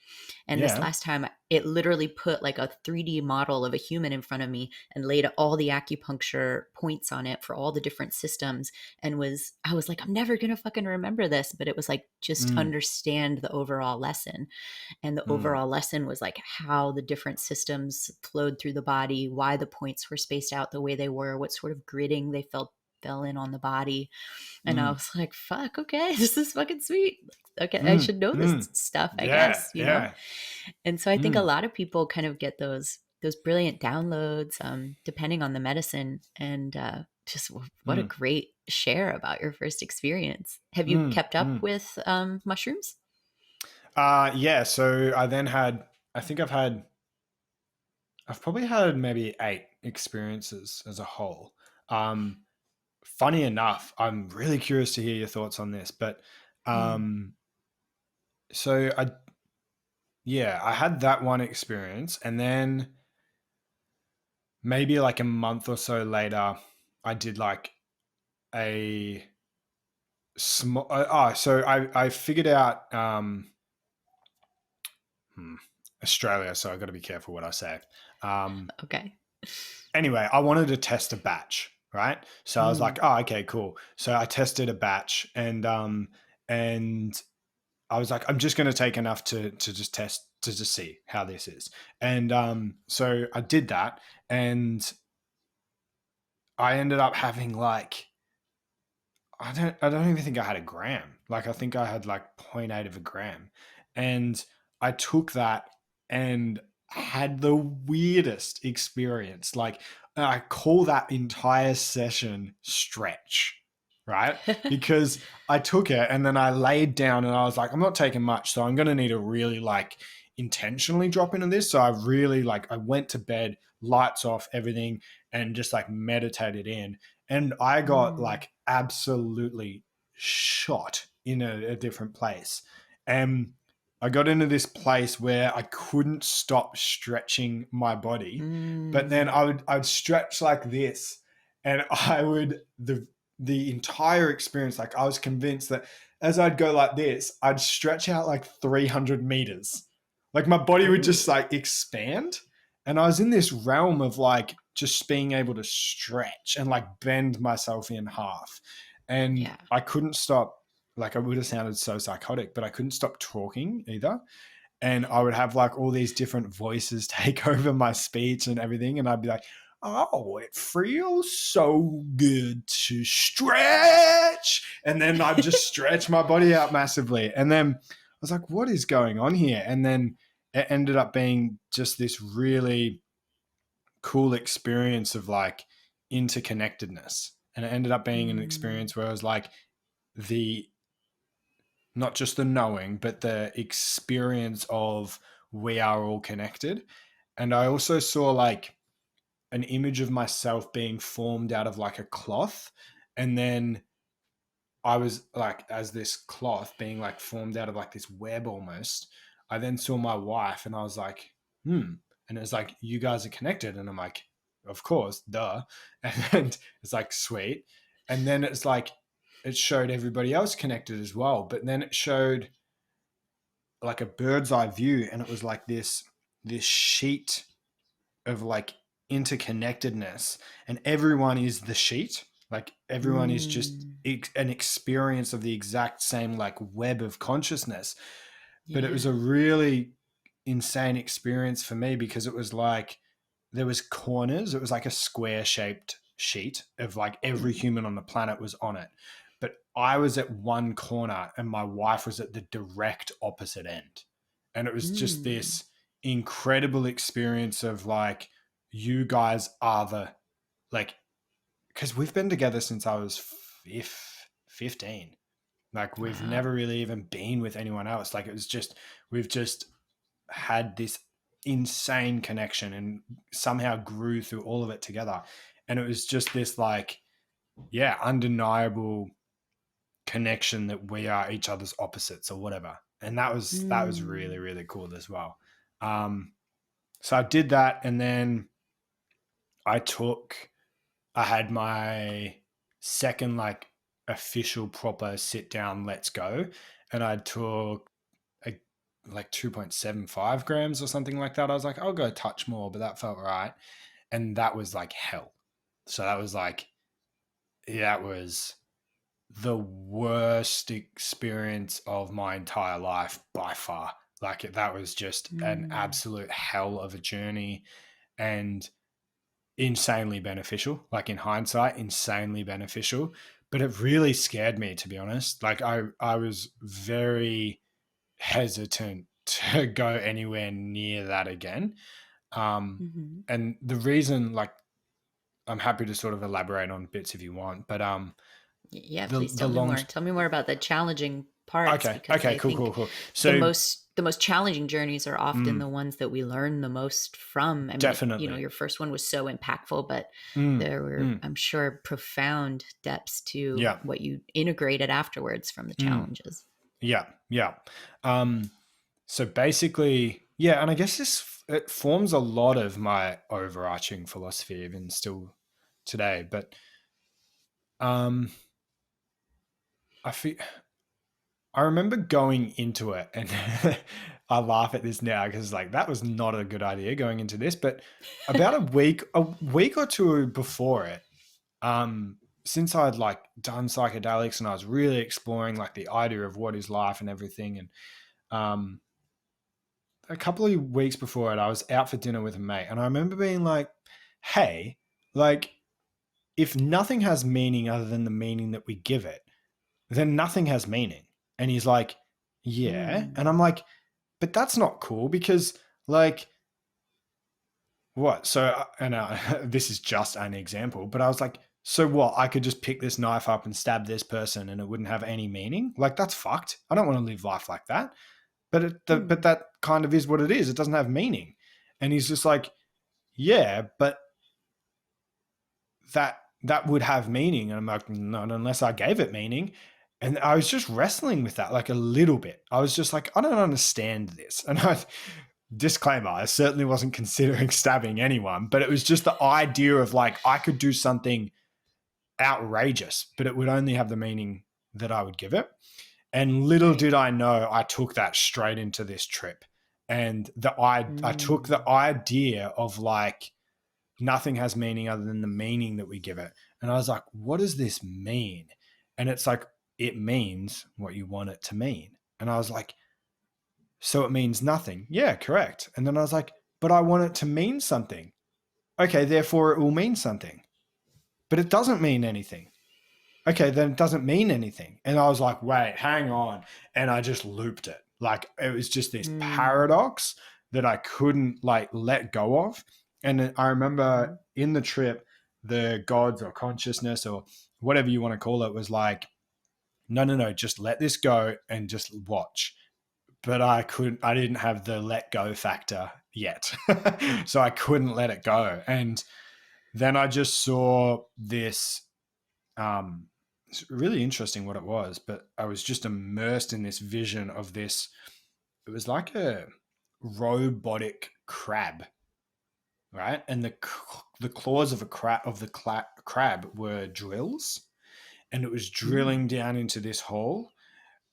And this last time it literally put like a 3D model of a human in front of me and laid all the acupuncture points on it for all the different systems. And I was like, I'm never going to fucking remember this. But it was like, just understand the overall lesson. And the overall lesson was like how the different systems flowed through the body, why the points were spaced out the way they were, what sort of gridding they fell in on the body. And I was like, fuck, okay, this is fucking sweet. Okay, I should know this stuff, I guess, you know? And so I think a lot of people kind of get those brilliant downloads, depending on the medicine. And just what a great share about your first experience. Have you kept up with mushrooms? Yeah. So I then I've probably had maybe 8 experiences as a whole. Funny enough, I'm really curious to hear your thoughts on this, but so I had that one experience, and then maybe like a month or so later, I did like a small, so I figured out, Australia, so I got to be careful what I say. Okay. Anyway, I wanted to test a batch, right? So I was like, Mm. oh, okay, cool. So I tested a batch, and I was like, I'm just going to take enough to just test, to just see how this is. And so I did that, and I ended up having like, I don't even think I had a gram. Like I think I had like zero point 0.8 of a gram. And I took that and had the weirdest experience. Like I call that entire session stretch, right? Because I took it and then I laid down and I was like, I'm not taking much, so I'm going to need to really like intentionally drop into this. So I really like, I went to bed, lights off, everything, and just like meditated in. And I got Mm. like absolutely shot in a different place. And I got into this place where I couldn't stop stretching my body. But then Mm. I'd stretch like this, and I would the entire experience, like I was convinced that as I'd go like this, I'd stretch out like 300 meters. Like my body would just Ooh. like expand. And I was in this realm of like just being able to stretch and like bend myself in half. And Yeah. I couldn't stop, like I would have sounded so psychotic, but I couldn't stop talking either. And I would have like all these different voices take over my speech and everything. And I'd be like, oh, it feels so good to stretch. And then I'd just stretch my body out massively. And then I was like, what is going on here? And then it ended up being just this really cool experience of like interconnectedness. And it ended up being an Mm. experience where I was like, the not just the knowing, but the experience of we are all connected. And I also saw like an image of myself being formed out of like a cloth. And then I was like, as this cloth being like formed out of like this web almost, I then saw my wife and I was like, hmm. And it's like, you guys are connected. And I'm like, of course, duh. And it's like, sweet. And then it's like, it showed everybody else connected as well. But then it showed like a bird's eye view, and it was like this sheet of like interconnectedness, and everyone is the sheet. Like everyone is just Mm. an experience of the exact same like web of consciousness. But it Yeah. was a really insane experience for me because it was like there was corners. It was like a square shaped sheet of like every Mm. human on the planet was on it. But I was at one corner and my wife was at the direct opposite end. And it was just Mm. this incredible experience of like, you guys are the, like, because we've been together since I was 15. Like, we've Wow. never really even been with anyone else. Like, it was just, we've just had this insane connection and somehow grew through all of it together. And it was just this, like, yeah, undeniable connection that we are each other's opposites or whatever. And that was really, Mm. really cool as well. So I did that, and then I took, I had my second like official proper sit down, let's go. And I took a, like 2.75 grams or something like that. I was like, I'll go a touch more, but that felt right. And that was like hell. So that was like, that was the worst experience of my entire life by far. Like that was just an Mm. absolute hell of a journey, and insanely beneficial. Like in hindsight, insanely beneficial. But it really scared me, to be honest. Like I was very hesitant to go anywhere near that again. Mm-hmm. And the reason, like, I'm happy to sort of elaborate on bits if you want, but Yeah, the please the tell me long more. Tell me more about the challenging parts because okay, I cool, think cool, cool. the So most challenging journeys are often the ones that we learn the most from. I mean, definitely. your first one was so impactful, but Mm, there were, mm, I'm sure, profound depths to yeah. what you integrated afterwards from the Mm, challenges. yeah. Yeah. Um, so basically, Yeah, and I guess it forms a lot of my overarching philosophy even still today. But um, I feel I remember going into it, and I laugh at this now because like that was not a good idea going into this. But about a week or two before it, since I'd like done psychedelics and I was really exploring like the idea of what is life and everything, and um, a couple of weeks before it, I was out for dinner with a mate, and I remember being like, "Hey, like, if nothing has meaning other than the meaning that we give it, then nothing has meaning." And he's like, "Yeah," Mm. and I'm like, "But that's not cool because, like, what?" So, and this is just an example, but I was like, "So what? I could just pick this knife up and stab this person, and it wouldn't have any meaning? Like, that's fucked. I don't want to live life like that." But Mm. that kind of is what it is. It doesn't have meaning. And he's just like, yeah, but that would have meaning. And I'm like, not unless I gave it meaning. And I was just wrestling with that like a little bit. I was just like, I don't understand this. And I disclaimer, I certainly wasn't considering stabbing anyone, but it was just the idea of like I could do something outrageous, but it would only have the meaning that I would give it. And little Right. did I know, I took that straight into this trip. And I took the Mm. idea of like nothing has meaning other than the meaning that we give it. And I was like, what does this mean? And it's like, it means what you want it to mean. And I was like, so it means nothing. Yeah, correct. And then I was like, but I want it to mean something. Okay, therefore it will mean something. But it doesn't mean anything. Okay, then it doesn't mean anything. And I was like, wait, hang on. And I just looped it. Like it was just this Mm. paradox that I couldn't like let go of. And I remember Mm. in the trip, the gods or consciousness or whatever you want to call it was like, no, no, no, just let this go and just watch. But I didn't have the let go factor yet. So I couldn't let it go. And then I just saw this it's really interesting what it was, but I was just immersed in this vision of this. It was like a robotic crab, right? And the claws of crab were drills, and it was Mm. drilling down into this hole,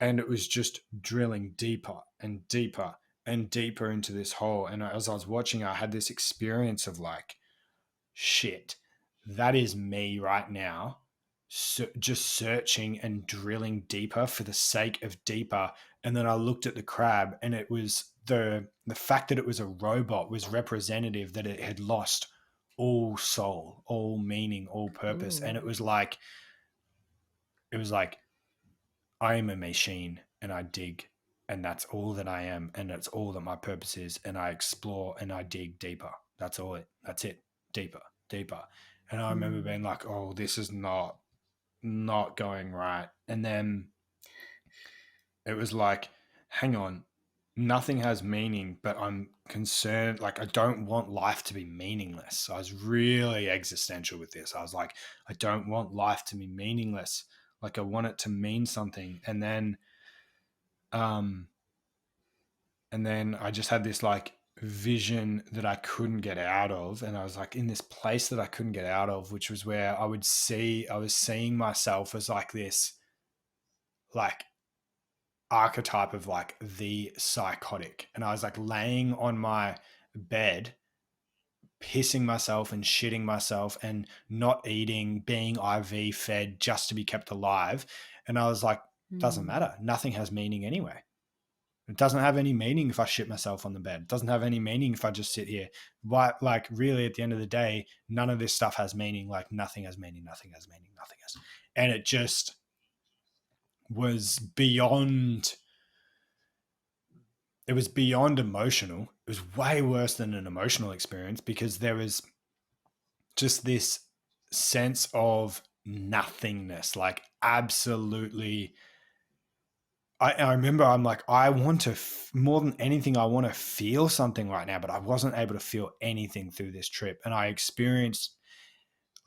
and it was just drilling deeper and deeper and deeper into this hole. And as I was watching, I had this experience of like, shit, that is me right now, just searching and drilling deeper for the sake of deeper. And then I looked at the crab, and it was the fact that it was a robot was representative that it had lost all soul, all meaning, all purpose. And Ooh. it was like I am a machine and I dig, and that's all that I am, and that's all that my purpose is, and I explore and I dig deeper. That's it. Deeper, deeper. And I remember Mm. being like, oh, this is not going right. And then it was like, hang on, nothing has meaning, but I'm concerned. Like, I don't want life to be meaningless. So I was really existential with this. I was like, I don't want life to be meaningless. Like, I want it to mean something. Um, and then I just had this like vision that I couldn't get out of. And I was like in this place that I couldn't get out of, which was where I was seeing myself as like this, like archetype of like the psychotic. And I was like laying on my bed, pissing myself and shitting myself and not eating, being IV fed just to be kept alive. And I was like, doesn't Mm. matter. Nothing has meaning anyway. It doesn't have any meaning if I shit myself on the bed. It doesn't have any meaning if I just sit here. But like really at the end of the day, none of this stuff has meaning. Like nothing has meaning, nothing has meaning, nothing has. And it just was beyond it was beyond emotional. It was way worse than an emotional experience because there was just this sense of nothingness, like absolutely. I remember I'm like, I want to, more than anything, I want to feel something right now, but I wasn't able to feel anything through this trip. And I experienced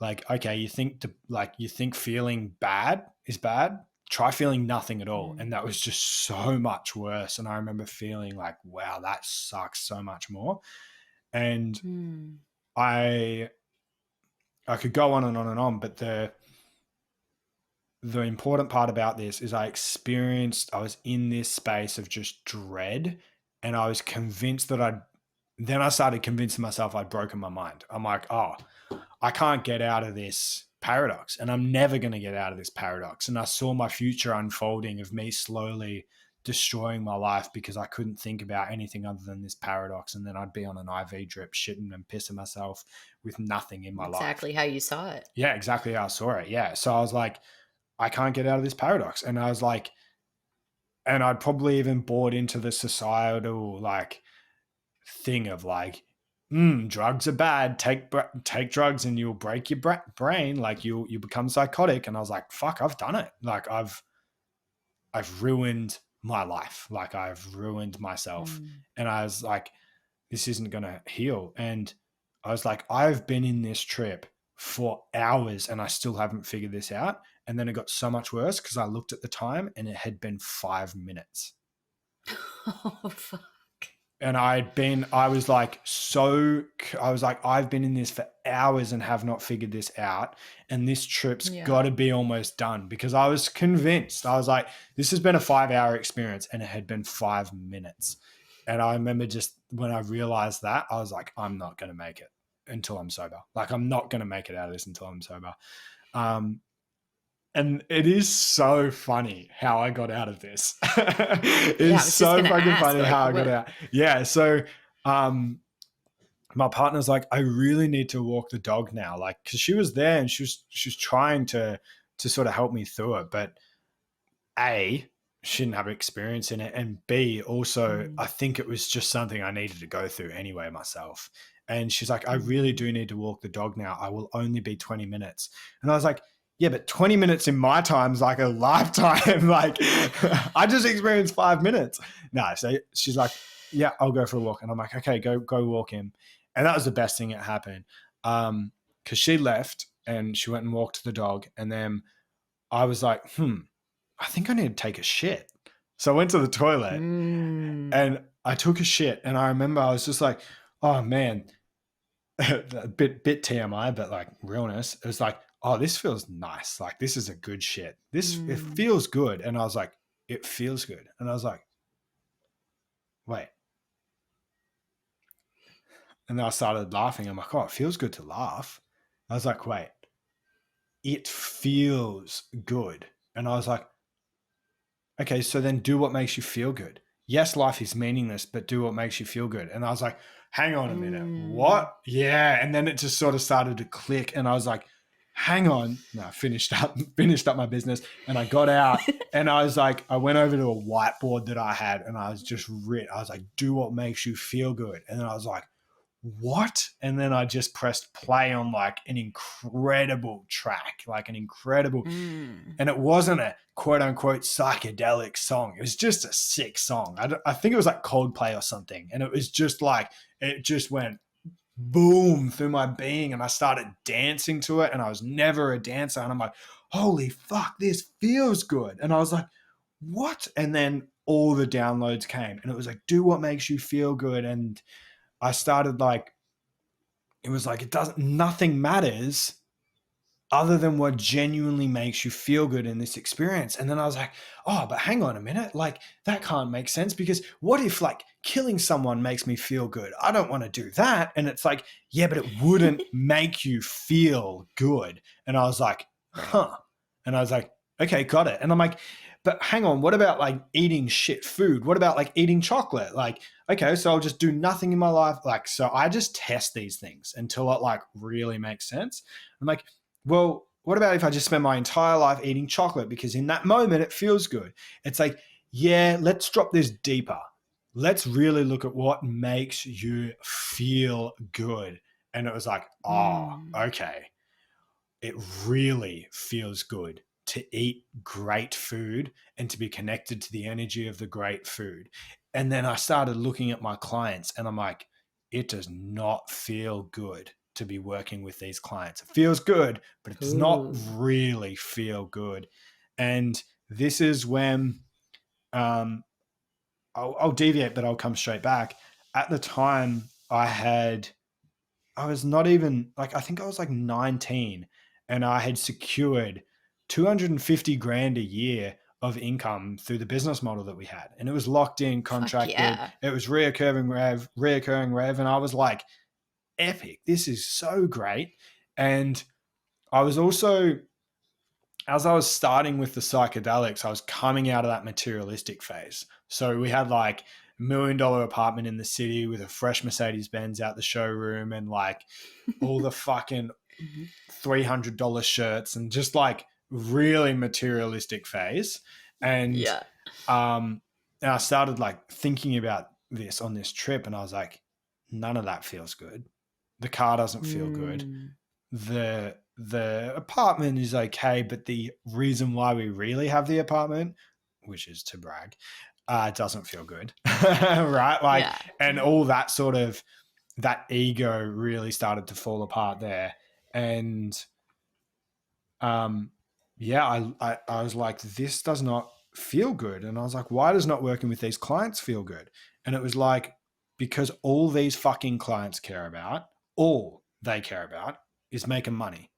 like, okay, you think feeling bad is bad. try feeling nothing at all. Mm. And that was just so much worse. And I remember feeling like, wow, that sucks so much more. And I could go on and on and on, but the important part about this is I was in this space of just dread, and I was convinced that then I started convincing myself I'd broken my mind. I'm like, oh, I can't get out of this paradox, and I'm never going to get out of this paradox. And I saw my future unfolding of me slowly destroying my life because I couldn't think about anything other than this paradox. And then I'd be on an IV drip, shitting and pissing myself with nothing in my life. Exactly how you saw it. Yeah, exactly how I saw it. Yeah. So I was like, I can't get out of this paradox. And I was like, and I'd probably even bought into the societal like thing of like, drugs are bad. Take drugs and you'll break your brain. Like you become psychotic. And I was like, fuck, I've done it. Like I've ruined my life. Like I've ruined myself. And I was like, this isn't going to heal. And I was like, I've been in this trip for hours and I still haven't figured this out. And then it got so much worse because I looked at the time and it had been 5 minutes. Oh, fuck. And I've been in this for hours and have not figured this out. And this trip's got to be almost done, because I was convinced. I was like, this has been a 5-hour experience, and it had been 5 minutes. And I remember just when I realized that, I was like, I'm not going to make it until I'm sober. Like, I'm not going to make it out of this until I'm sober. And it is so funny how I got out of this. It's so fucking funny how I got out. Yeah. So my partner's like, I really need to walk the dog now. Like, cause she was there and she was trying to sort of help me through it. But A, she didn't have experience in it. And B, also, I think it was just something I needed to go through anyway myself. And she's like, I really do need to walk the dog now. I will only be 20 minutes. And I was like, yeah, but 20 minutes in my time is like a lifetime. Like I just experienced 5 minutes. No, so she's like, yeah, I'll go for a walk. And I'm like, okay, go walk him. And that was the best thing that happened. Cause she left and she went and walked the dog. And then I was like, I think I need to take a shit. So I went to the toilet and I took a shit. And I remember I was just like, oh man, a bit TMI, but like realness. It was like, oh, this feels nice. Like, this is a good shit. It feels good. And I was like, it feels good. And I was like, wait. And then I started laughing. I'm like, oh, it feels good to laugh. I was like, wait, it feels good. And I was like, okay, so then do what makes you feel good. Yes, life is meaningless, but do what makes you feel good. And I was like, hang on a minute. What? Yeah. And then it just sort of started to click. And I was like, hang on. No, I finished up my business, and I got out and I was like, I went over to a whiteboard that I had and I was just I was like, do what makes you feel good. And then I was like, what? And then I just pressed play on like an incredible track, like an incredible, and it wasn't a quote unquote psychedelic song. It was just a sick song. I think it was like Coldplay or something. And it was just like, it just went boom through my being, and I started dancing to it, and I was never a dancer, and I'm like, holy fuck, this feels good. And I was like, what? And then all the downloads came, and it was like, do what makes you feel good. And I started like, it was like, nothing matters other than what genuinely makes you feel good in this experience. And then I was like, oh, but hang on a minute. Like, that can't make sense, because what if like killing someone makes me feel good? I don't want to do that. And it's like, yeah, but it wouldn't make you feel good. And I was like, huh. And I was like, okay, got it. And I'm like, but hang on, what about like eating shit food? What about like eating chocolate? Like, okay, so I'll just do nothing in my life. Like, so I just test these things until it like really makes sense. I'm like, well, what about if I just spend my entire life eating chocolate? Because in that moment, it feels good. It's like, yeah, let's drop this deeper. Let's really look at what makes you feel good. And it was like, oh, okay. It really feels good to eat great food and to be connected to the energy of the great food. And then I started looking at my clients and I'm like, it does not feel good to be working with these clients. It feels good, but it does not really feel good. And this is when I'll deviate, but I'll come straight back. At the time, I was not even like, I think I was like 19, and I had secured 250 grand a year of income through the business model that we had. And it was locked in, Fuck contracted. yeah. It was reoccurring rev. And I was like, epic. This is so great. And I was also, as I was starting with the psychedelics, I was coming out of that materialistic phase. So we had like $1 million apartment in the city with a fresh Mercedes Benz out the showroom, and like all the fucking $300 shirts, and just like really materialistic phase. And Yeah. and I started like thinking about this on this trip, and I was like, none of that feels good. The car doesn't feel good. The apartment is okay, but the reason why we really have the apartment, which is to brag, doesn't feel good. Right? Like, Yeah. and all that sort of, that ego really started to fall apart there. And yeah, I was like, this does not feel good. And I was like, why does not working with these clients feel good? And it was like, because all these fucking clients care about, all they care about is making money.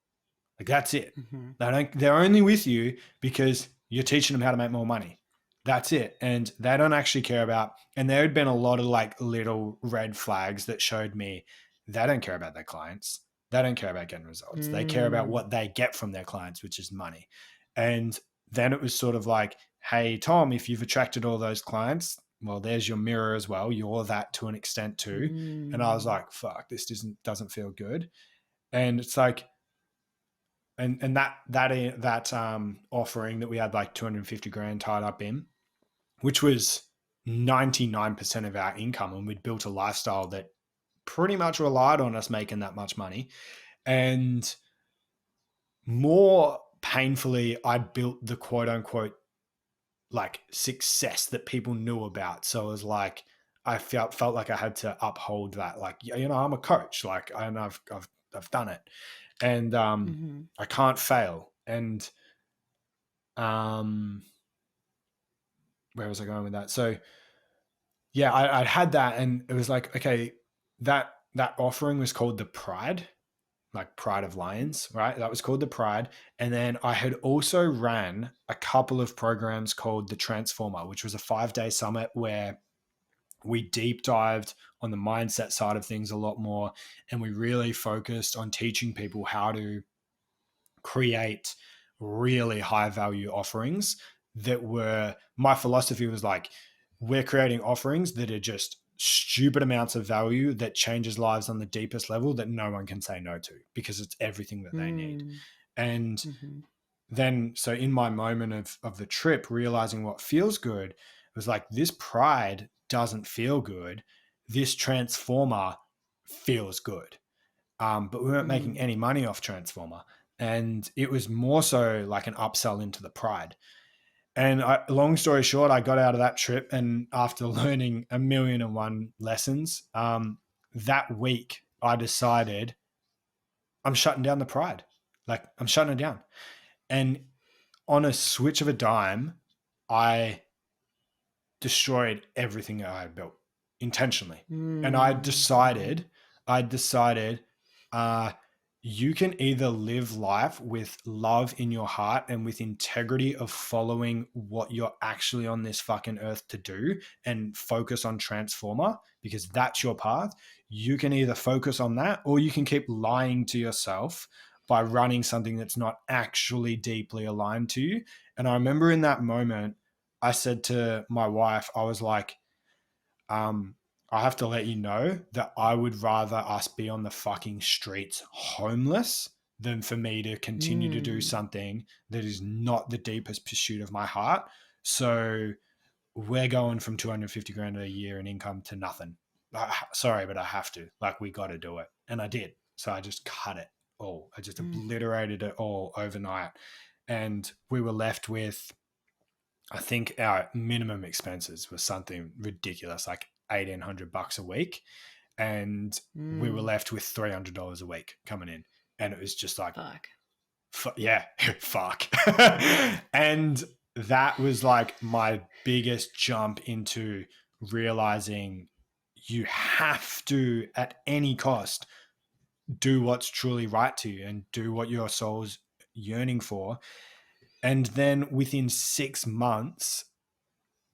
Like, that's it. They're only with you because you're teaching them how to make more money. That's it. And they don't actually care about, and there had been a lot of like little red flags that showed me they don't care about their clients. They don't care about getting results. They care about what they get from their clients, which is money. And then it was sort of like, hey, Tom, if you've attracted all those clients, well, there's your mirror as well. You're that to an extent too. And I was like, fuck, this doesn't feel good. And it's like, and that offering that we had like 250 grand tied up in, which was 99% of our income, and we'd built a lifestyle that pretty much relied on us making that much money. And more painfully, I'd built the quote unquote like success that people knew about. So it was like, I felt like I had to uphold that. Like, you know, I'm a coach, like, and I've done it, and I can't fail. And where was I going with that? So yeah, I'd had that, and it was like, okay, that offering was called the Pride, like Pride of Lions, right? That was called the Pride. And then I had also ran a couple of programs called the Transformer, which was a 5-day summit where we deep dived on the mindset side of things a lot more. And we really focused on teaching people how to create really high value offerings that were, my philosophy was like, we're creating offerings that are just stupid amounts of value that changes lives on the deepest level that no one can say no to, because it's everything that they need. And then, so in my moment of the trip, realizing what feels good, it was like, this Pride doesn't feel good. This Transformer feels good. But we weren't making any money off Transformer. And it was more so like an upsell into the Pride. And long story short, I got out of that trip, and after learning 1,000,001 lessons, that week I decided I'm shutting down the Pride. Like, I'm shutting it down. And on a switch of a dime, I destroyed everything that I had built intentionally. And I decided, you can either live life with love in your heart and with integrity of following what you're actually on this fucking earth to do, and focus on Transformer, because that's your path. You can either focus on that, or you can keep lying to yourself by running something that's not actually deeply aligned to you. And I remember in that moment, I said to my wife, I was like, I have to let you know that I would rather us be on the fucking streets homeless than for me to continue to do something that is not the deepest pursuit of my heart. So we're going from 250 grand a year in income to nothing. Sorry, but I have to. Like, we got to do it. And I did. So I just cut it all. I just obliterated it all overnight. And we were left with, I think our minimum expenses was something ridiculous, like $1,800 a week. And we were left with $300 a week coming in. And it was just like, Fuck. yeah, fuck. And that was like my biggest jump into realizing you have to, at any cost, do what's truly right to you and do what your soul's yearning for. And then within 6 months,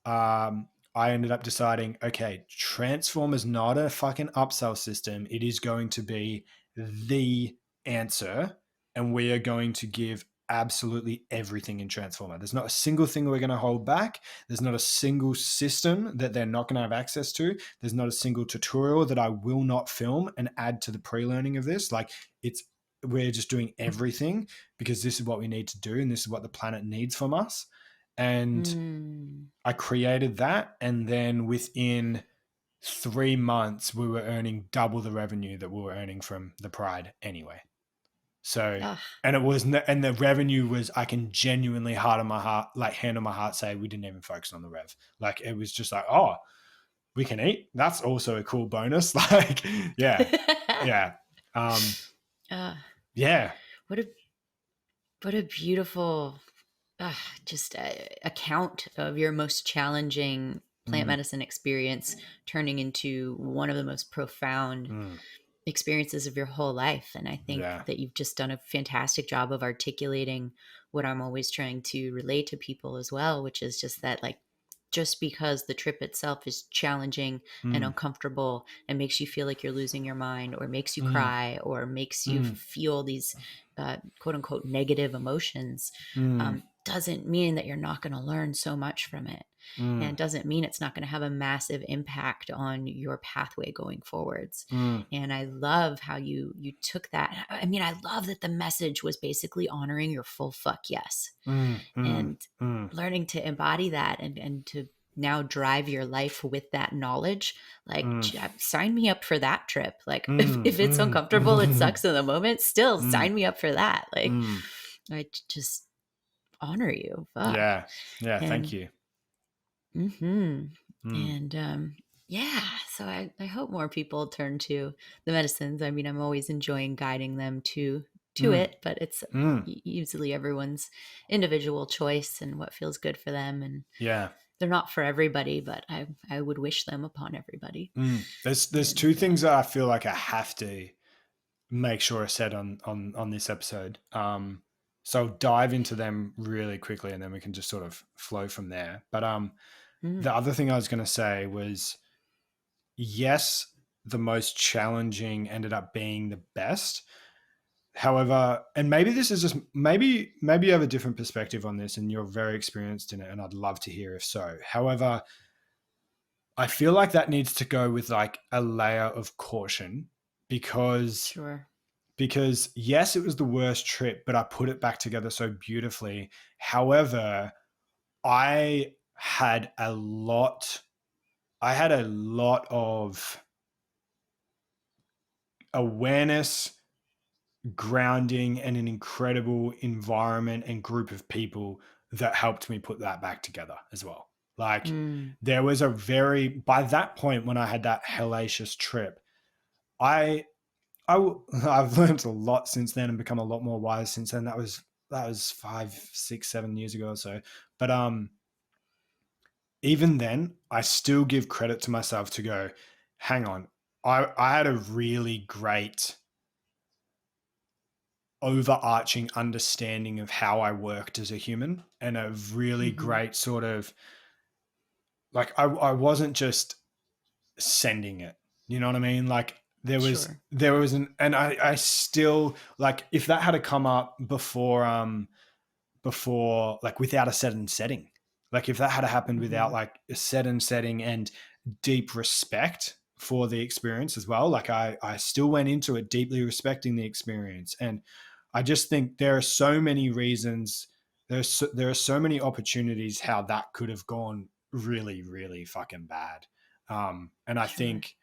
I ended up deciding, okay, Transform is not a fucking upsell system. It is going to be the answer. And we are going to give absolutely everything in Transformer. There's not a single thing we're going to hold back. There's not a single system that they're not going to have access to. There's not a single tutorial that I will not film and add to the pre-learning of this. Like, we're just doing everything because this is what we need to do. And this is what the planet needs from us. And I created that. And then within 3 months, we were earning double the revenue that we were earning from the Pride anyway. So, and the revenue was, I can genuinely hand on my heart say, we didn't even focus on the rev. Like, it was just like, oh, we can eat. That's also a cool bonus. Like, yeah. Yeah. Yeah. What a beautiful, just account of your most challenging plant medicine experience turning into one of the most profound experiences of your whole life. And I think that you've just done a fantastic job of articulating what I'm always trying to relate to people as well, which is just that, like, just because the trip itself is challenging and uncomfortable and makes you feel like you're losing your mind, or makes you cry, or makes you feel these quote unquote negative emotions, doesn't mean that you're not going to learn so much from it. And doesn't mean it's not going to have a massive impact on your pathway going forwards. And I love how you took that. I mean, I love that the message was basically honoring your full fuck yes. And learning to embody that and to now drive your life with that knowledge. Like, sign me up for that trip. Like, if it's uncomfortable, it sucks in the moment, still sign me up for that. Like, I just honor you. Fuck. Yeah. Thank you. And so I hope more people turn to the medicines. I mean, I'm always enjoying guiding them to it, but it's usually everyone's individual choice and what feels good for them. And they're not for everybody, but I would wish them upon everybody. There's two things that I feel like I have to make sure are said on this episode. So I'll dive into them really quickly, and then we can just sort of flow from there. But the other thing I was going to say was, yes, the most challenging ended up being the best. However, and maybe this is just, maybe you have a different perspective on this and you're very experienced in it, and I'd love to hear if so. However, I feel like that needs to go with like a layer of caution, because yes, it was the worst trip, but I put it back together so beautifully. However, I had a lot of awareness, grounding, and an incredible environment and group of people that helped me put that back together as well. Like, there was by that point when I had that hellacious trip, I've learned a lot since then and become a lot more wise since then. That was 5, 6, 7 years ago or so. But even then, I still give credit to myself to go, hang on, I had a really great overarching understanding of how I worked as a human, and a really great sort of, like, I wasn't just sending it. You know what I mean? Like, there was and I still, like, if that had to come up before, like, without a set and setting, like, if that had happened without like a set and setting and deep respect for the experience as well, like, I still went into it deeply respecting the experience. And I just think there are so many reasons, there are so many opportunities how that could have gone really, really fucking bad. And I think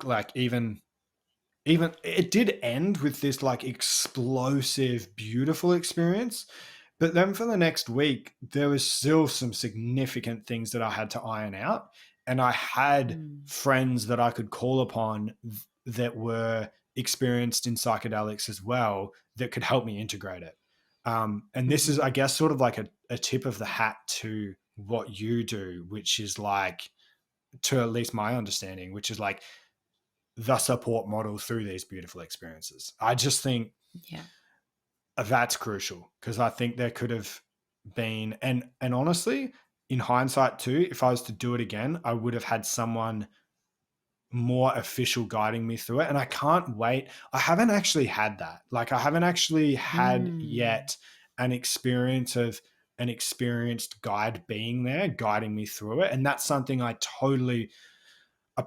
like, even it did end with this like explosive, beautiful experience. But then for the next week, there was still some significant things that I had to iron out. And I had friends that I could call upon that were experienced in psychedelics as well, that could help me integrate it. And this is, Mm-hmm. I guess, sort of like a tip of the hat to what you do, which is like, to at least my understanding, which is like the support model through these beautiful experiences. I just think Yeah. that's crucial, because I think there could have been, and honestly, in hindsight too, if I was to do it again, I would have had someone more official guiding me through it. And I can't wait. I haven't actually had that. Like, I haven't actually had Mm. yet an experience of an experienced guide being there guiding me through it. And that's something I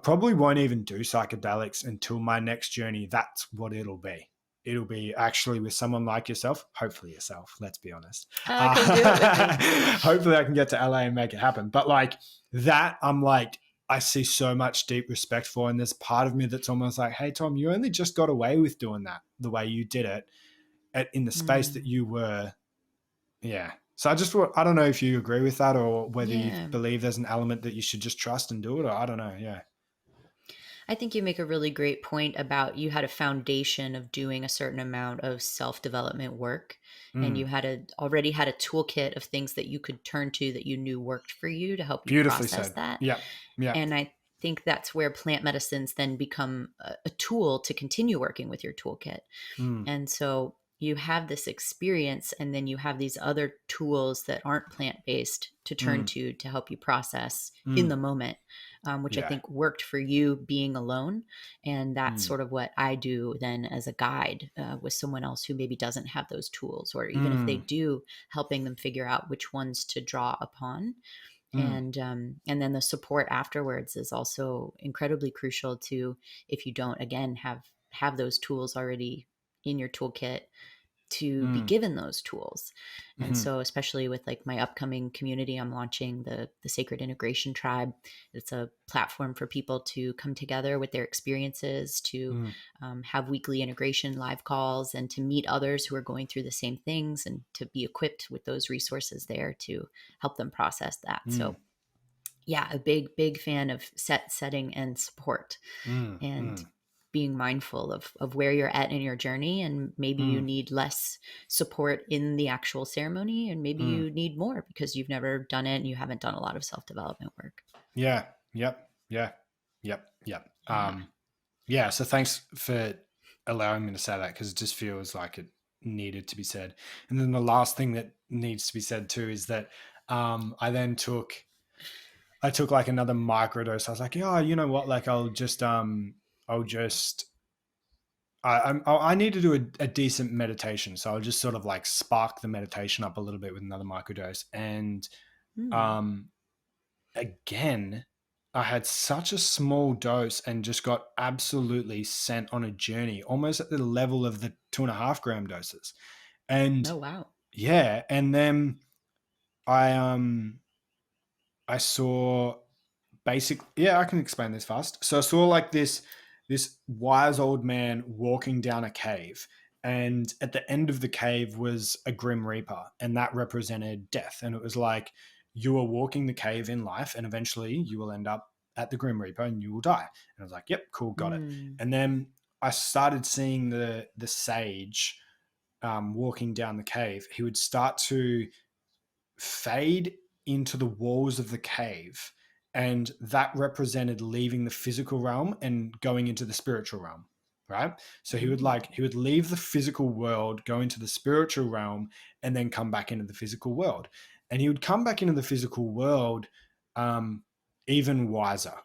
probably won't even do psychedelics until my next journey. That's what it'll be. It'll be actually with someone like yourself, hopefully yourself, let's be honest. Come do it with me. Hopefully I can get to LA and make it happen. But like that, I'm like, I see so much deep respect for. And there's part of me that's almost like, hey, Tom, you only just got away with doing that the way you did it in the space that Mm. you were. Yeah. So I don't know if you agree with that, or whether you Yeah. believe there's an element that you should just trust and do it, or I don't know. Yeah. I think you make a really great point about you had a foundation of doing a certain amount of self-development work, and Mm. you already had a toolkit of things that you could turn to that you knew worked for you to help you Beautifully process said. that. Yeah. Yeah. And I think that's where plant medicines then become a tool to continue working with your toolkit. Mm. And so you have this experience, and then you have these other tools that aren't plant based to turn Mm. to help you process in Mm. the moment, which I Yeah. think worked for you being alone. And that's Mm. sort of what I do then as a guide with someone else who maybe doesn't have those tools, or even if they Mm. do, helping them figure out which ones to draw upon. Mm. And then the support afterwards is also incredibly crucial to, if you don't again have those tools already in your toolkit, to be Mm. given those tools. And Mm. so especially with like my upcoming community, I'm launching the Sacred Integration Tribe. It's a platform for people to come together with their experiences, to Mm. have weekly integration live calls, and to meet others who are going through the same things, and to be equipped with those resources there to help them process that. Mm. So yeah, a big fan of setting and support, Mm. and Mm. being mindful of where you're at in your journey. And maybe you Mm. need less support in the actual ceremony, and maybe Mm. you need more because you've never done it and you haven't done a lot of self-development work. Yeah. Yep. Yeah. Yep. Yep. Yeah. Yeah. So thanks for allowing me to say that, because it just feels like it needed to be said. And then the last thing that needs to be said too is that I then I took like another microdose. I was like, yeah, you know what? Like, I'll just, I need to do a decent meditation. So I'll just sort of like spark the meditation up a little bit with another microdose. And Hmm. um, again, I had such a small dose and just got absolutely sent on a journey, almost at the level of the 2.5 gram doses. And Oh, wow. yeah, and then I I saw yeah, I can explain this fast. So I saw like this wise old man walking down a cave, and at the end of the cave was a grim reaper, and that represented death. And it was like, you are walking the cave in life, and eventually you will end up at the grim reaper and you will die. And I was like, yep, cool, got it. Hmm. And then I started seeing the sage walking down the cave. He would start to fade into the walls of the cave, and that represented leaving the physical realm and going into the spiritual realm, right? So Hmm. he would leave the physical world, go into the spiritual realm, and then come back into the physical world. And he would come back into the physical world um, even wiser,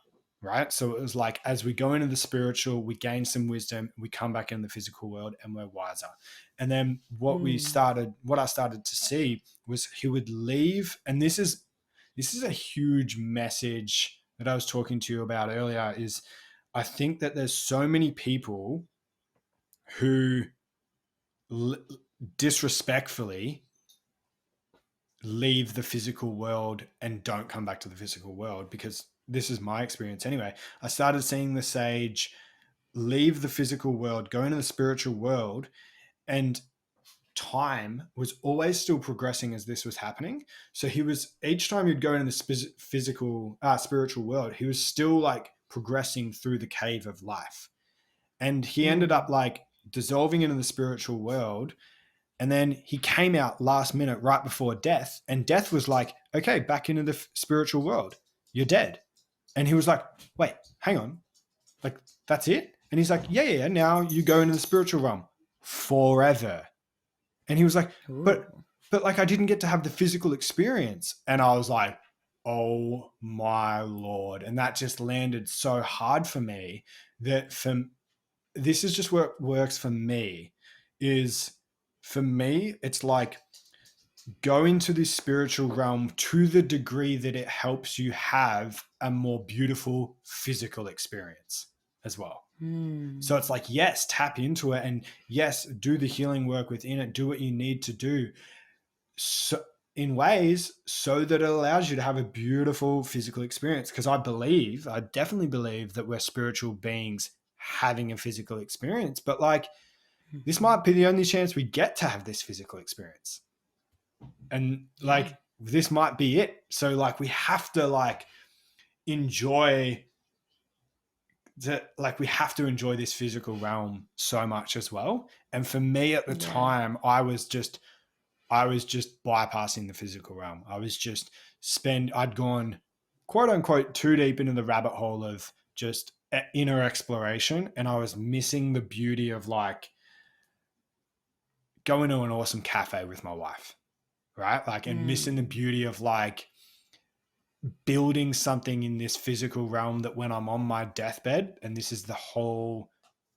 right? So it was like, as we go into the spiritual, we gain some wisdom, we come back in the physical world and we're wiser. And then Hmm. what I started to see was he would leave, and this is a huge message that I was talking to you about earlier, is I think that there's so many people who l- disrespectfully leave the physical world and don't come back to the physical world, because this is my experience anyway. I started seeing the sage leave the physical world, go into the spiritual world, and time was always still progressing as this was happening. So he was, each time you'd go into the physical, spiritual world, he was still like progressing through the cave of life. And he ended up Hmm. like dissolving into the spiritual world. And then he came out last minute right before death. And death was like, okay, back into the spiritual world. You're dead. And he was like, wait, hang on. Like, that's it? And he's like, yeah. Now you go into the spiritual realm forever. And he was like, Ooh. but like, I didn't get to have the physical experience. And I was like, oh my Lord. And that just landed so hard for me that this is just what works for me is for me, it's like go into this spiritual realm to the degree that it helps you have a more beautiful physical experience as well. So it's like, yes, tap into it, and yes, do the healing work within it, do what you need to do so, in ways so that it allows you to have a beautiful physical experience. Because I definitely believe that we're spiritual beings having a physical experience, but like this might be the only chance we get to have this physical experience. And like this might be it. So like we have to like enjoy we have to enjoy this physical realm so much as well. And for me at the time, I was just bypassing the physical realm. I'd gone quote unquote too deep into the rabbit hole of just inner exploration. And I was missing the beauty of like going to an awesome cafe with my wife, right? Like, and missing the beauty of like building something in this physical realm that when I'm on my deathbed, and this is the whole,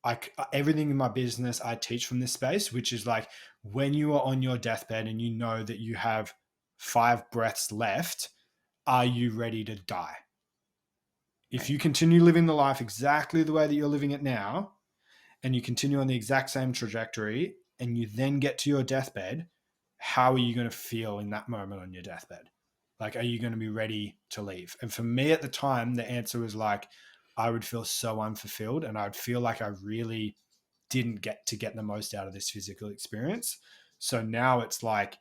like everything in my business, I teach from this space, which is like when you are on your deathbed and you know that you have 5 breaths left, are you ready to die? If you continue living the life exactly the way that you're living it now, and you continue on the exact same trajectory, and you then get to your deathbed, how are you going to feel in that moment on your deathbed? Like, are you going to be ready to leave? And for me at the time, the answer was like, I would feel so unfulfilled, and I'd feel like I really didn't get the most out of this physical experience. So now it's like,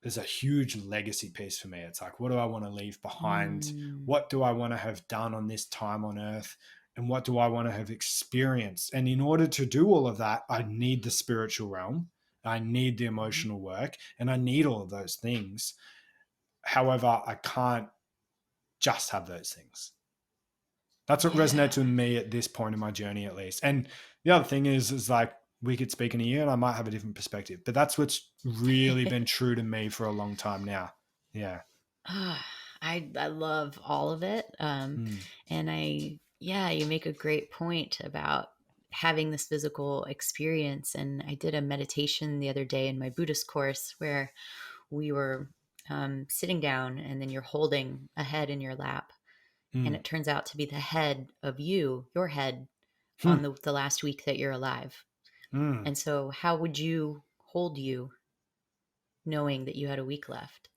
there's a huge legacy piece for me. It's like, what do I want to leave behind? What do I want to have done on this time on earth? And what do I want to have experienced? And in order to do all of that, I need the spiritual realm. I need the emotional work, and I need all of those things. However, I can't just have those things. That's what resonates with me at this point in my journey, at least. And the other thing is like, we could speak in a year and I might have a different perspective, but that's what's really been true to me for a long time now. Yeah. I love all of it. And you make a great point about having this physical experience. And I did a meditation the other day in my Buddhist course where we were sitting down, and then you're holding a head in your lap. And it turns out to be the head of your head on the last week that you're alive. And so how would you hold you knowing that you had a week left?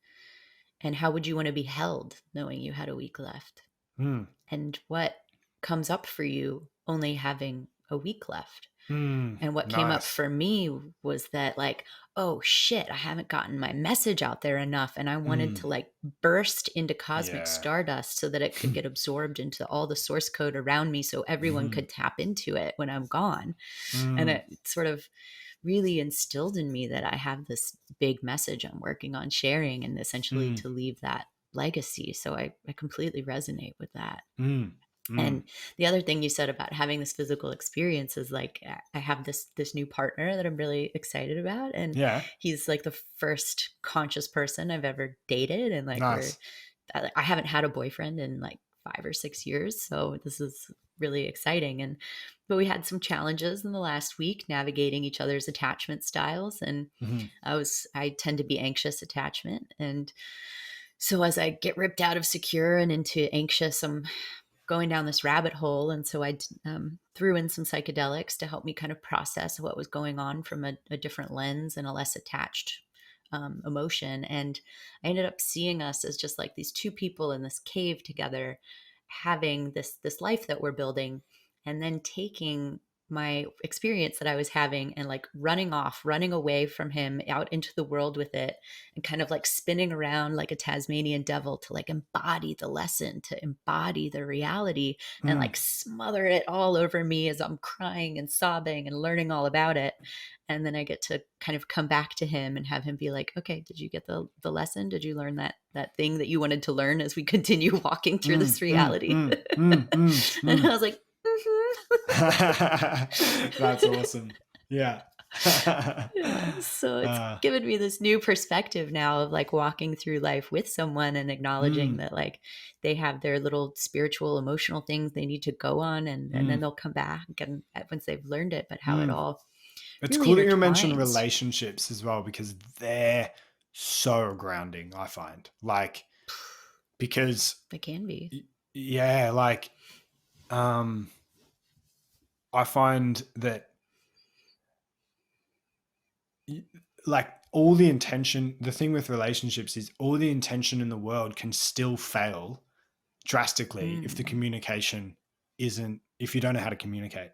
And how would you want to be held knowing you had a week left? And what comes up for you only having a week left? And what came up for me was that like, oh shit, I haven't gotten my message out there enough. And I wanted to like burst into cosmic stardust so that it could get absorbed into all the source code around me so everyone could tap into it when I'm gone. And it sort of really instilled in me that I have this big message I'm working on sharing, and essentially to leave that legacy. So I completely resonate with that. And the other thing you said about having this physical experience is like, I have this new partner that I'm really excited about. And he's like the first conscious person I've ever dated. And like, I haven't had a boyfriend in like 5 or 6 years. So this is really exciting. But we had some challenges in the last week navigating each other's attachment styles. And I tend to be anxious attachment. And so as I get ripped out of secure and into anxious, I'm going down this rabbit hole. And so I threw in some psychedelics to help me kind of process what was going on from a different lens and a less attached emotion. And I ended up seeing us as just like these 2 people in this cave together, having this life that we're building, and then taking my experience that I was having and like running away from him out into the world with it, and kind of like spinning around like a Tasmanian devil to like embody the lesson, to embody the reality, and like smother it all over me as I'm crying and sobbing and learning all about it. And then I get to kind of come back to him and have him be like, okay, did you get the lesson? Did you learn that thing that you wanted to learn as we continue walking through this reality? And I was like, That's awesome. Yeah. yeah. So it's given me this new perspective now of like walking through life with someone and acknowledging that like they have their little spiritual, emotional things they need to go on, and then they'll come back and once they've learned it, but how it all it's really cool that you mentioned intertwines. relationships as well, because they're so grounding, I find. Like, because They can be. Yeah, like I find that like all the intention, the thing with relationships is all the intention in the world can still fail drastically if the communication isn't, if you don't know how to communicate.